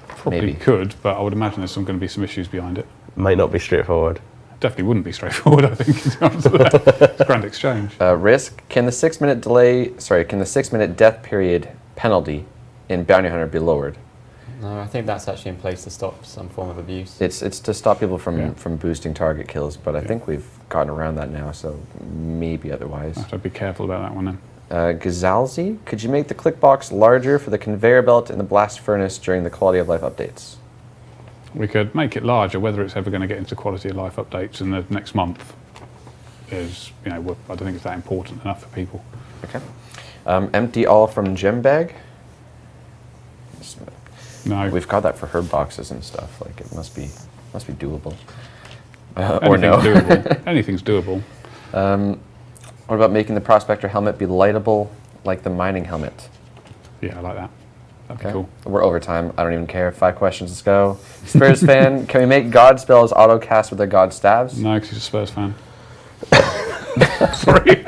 probably maybe. could, but I would imagine there's going to be some issues behind it. Might not be straightforward. Definitely wouldn't be straightforward, I think, in terms of that. It's Grand Exchange. Risk. Can the 6-minute death period penalty in Bounty Hunter be lowered? No, I think that's actually in place to stop some form of abuse. It's to stop people from Yeah. from boosting target kills, but I Yeah. think we've gotten around that now, so maybe otherwise. I have to be careful about that one then. Gazalzi, could you make the click box larger for the conveyor belt in the blast furnace during the quality of life updates? We could make it larger. Whether it's ever going to get into quality of life updates in the next month is, I don't think it's that important enough for people. Okay. Empty all from gem bag. No. We've got that for herb boxes and stuff. Like it must be doable. Or no. Doable. Anything's doable. What about making the prospector helmet be lightable like the mining helmet? Yeah, I like that. That'd Okay. be cool. We're over time. I don't even care. 5 questions. Let's go. Spurs fan, can we make god spells autocast with their god staves? No, because he's a Spurs fan. Sorry.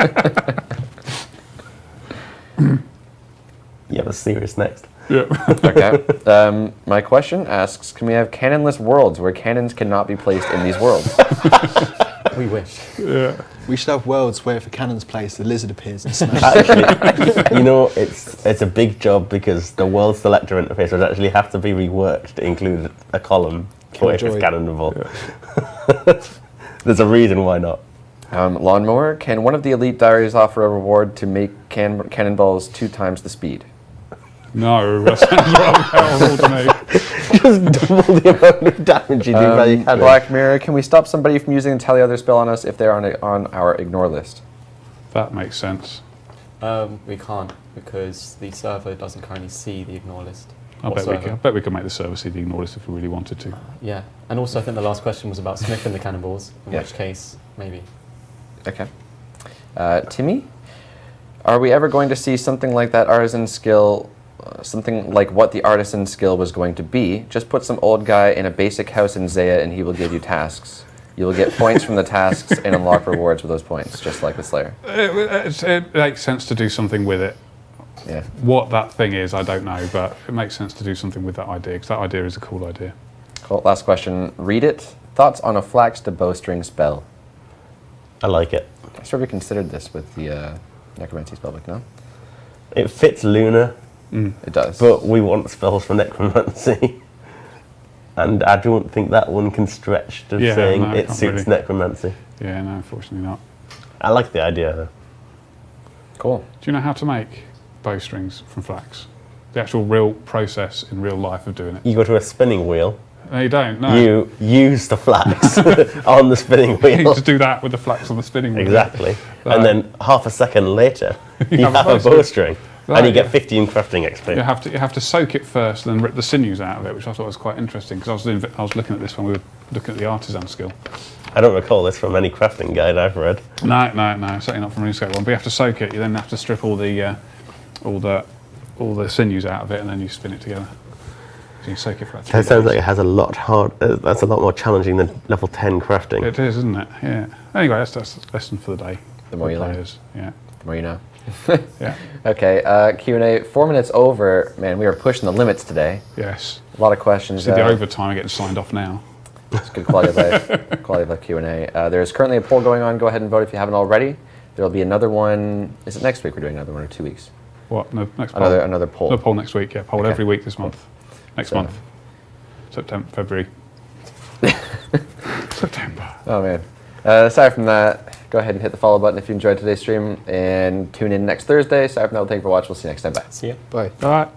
You have a serious next. Yeah. Okay. My question asks, can we have cannonless worlds where cannons cannot be placed in these worlds? We wish. Yeah. We should have worlds where if a cannon's placed, the lizard appears and smashes. Actually, it's a big job because the world selector interface would actually have to be reworked to include a column for if it's cannonable. Yeah. There's a reason why not. Lawnmower, can one of the elite diaries offer a reward to make cannonballs 2 times the speed? No, that sounds rather powerful to me. Just double the amount of damage you do by your cannon. Black Mirror, can we stop somebody from using the Tell the Other spell on us if they're on our ignore list? That makes sense. We can't because the server doesn't currently see the ignore list. I bet we could make the server see the ignore list if we really wanted to. Yeah, and also I think the last question was about smithing the cannonballs, in Yeah. which case, maybe. Okay. Timmy, are we ever going to see something like that artisan skill, something like what the artisan skill was going to be? Just put some old guy in a basic house in Zaya and he will give you tasks. You will get points from the tasks and unlock rewards with those points, just like the Slayer. It makes sense to do something with it. Yeah. What that thing is, I don't know, but it makes sense to do something with that idea, because that idea is a cool idea. Cool. Last question. Read it. Thoughts on a Flax to Bowstring spell? I like it. I sort of considered this with the Necromancy spellbook, no? It fits Luna, It does. but we want spells for Necromancy. And I don't think that one can stretch to Yeah, saying no, it can't suits really. Necromancy. Yeah, no, unfortunately not. I like the idea though. Cool. Do you know how to make bowstrings from flax? The actual real process in real life of doing it. You go to a spinning wheel, No, you don't, no. you use the flax on the spinning You wheel. just do that with the flax on the spinning wheel. Exactly. Right. And then half a second later, you have have a a bowstring. Right, And you get yeah. 15 crafting XP. You have to soak it first and then rip the sinews out of it, which I thought was quite interesting, because I was looking at this when we were looking at the artisan skill. I don't recall this from any crafting guide I've read. No, certainly not from RuneScape one. But you have to soak it. You then have to strip all the sinews out of it, and then you spin it together. So you soak it for about 3 That sounds days. like it has a lot hard. That's a lot more challenging than level 10 crafting. It is, isn't it? Yeah. Anyway, that's the lesson for the day. The more for you learn. players. Yeah. The more you know. Yeah. Okay, Q&A. 4 minutes over. Man, we are pushing the limits today. Yes. A lot of questions. See the overtime are getting signed off now. It's good quality of life. Quality of life Q&A. There's currently a poll going on. Go ahead and vote if you haven't already. There will be another one. Is it next week we're doing another one, or 2 weeks? What? No, next poll. Another poll. No poll next week. Yeah, poll Okay. every week this month. Next So- month. September, February. September. Oh man. Aside from that, go ahead and hit the follow button if you enjoyed today's stream, and tune in next Thursday. Aside from that, thank you for watching. We'll see you next time. Bye. See ya. Bye. All right.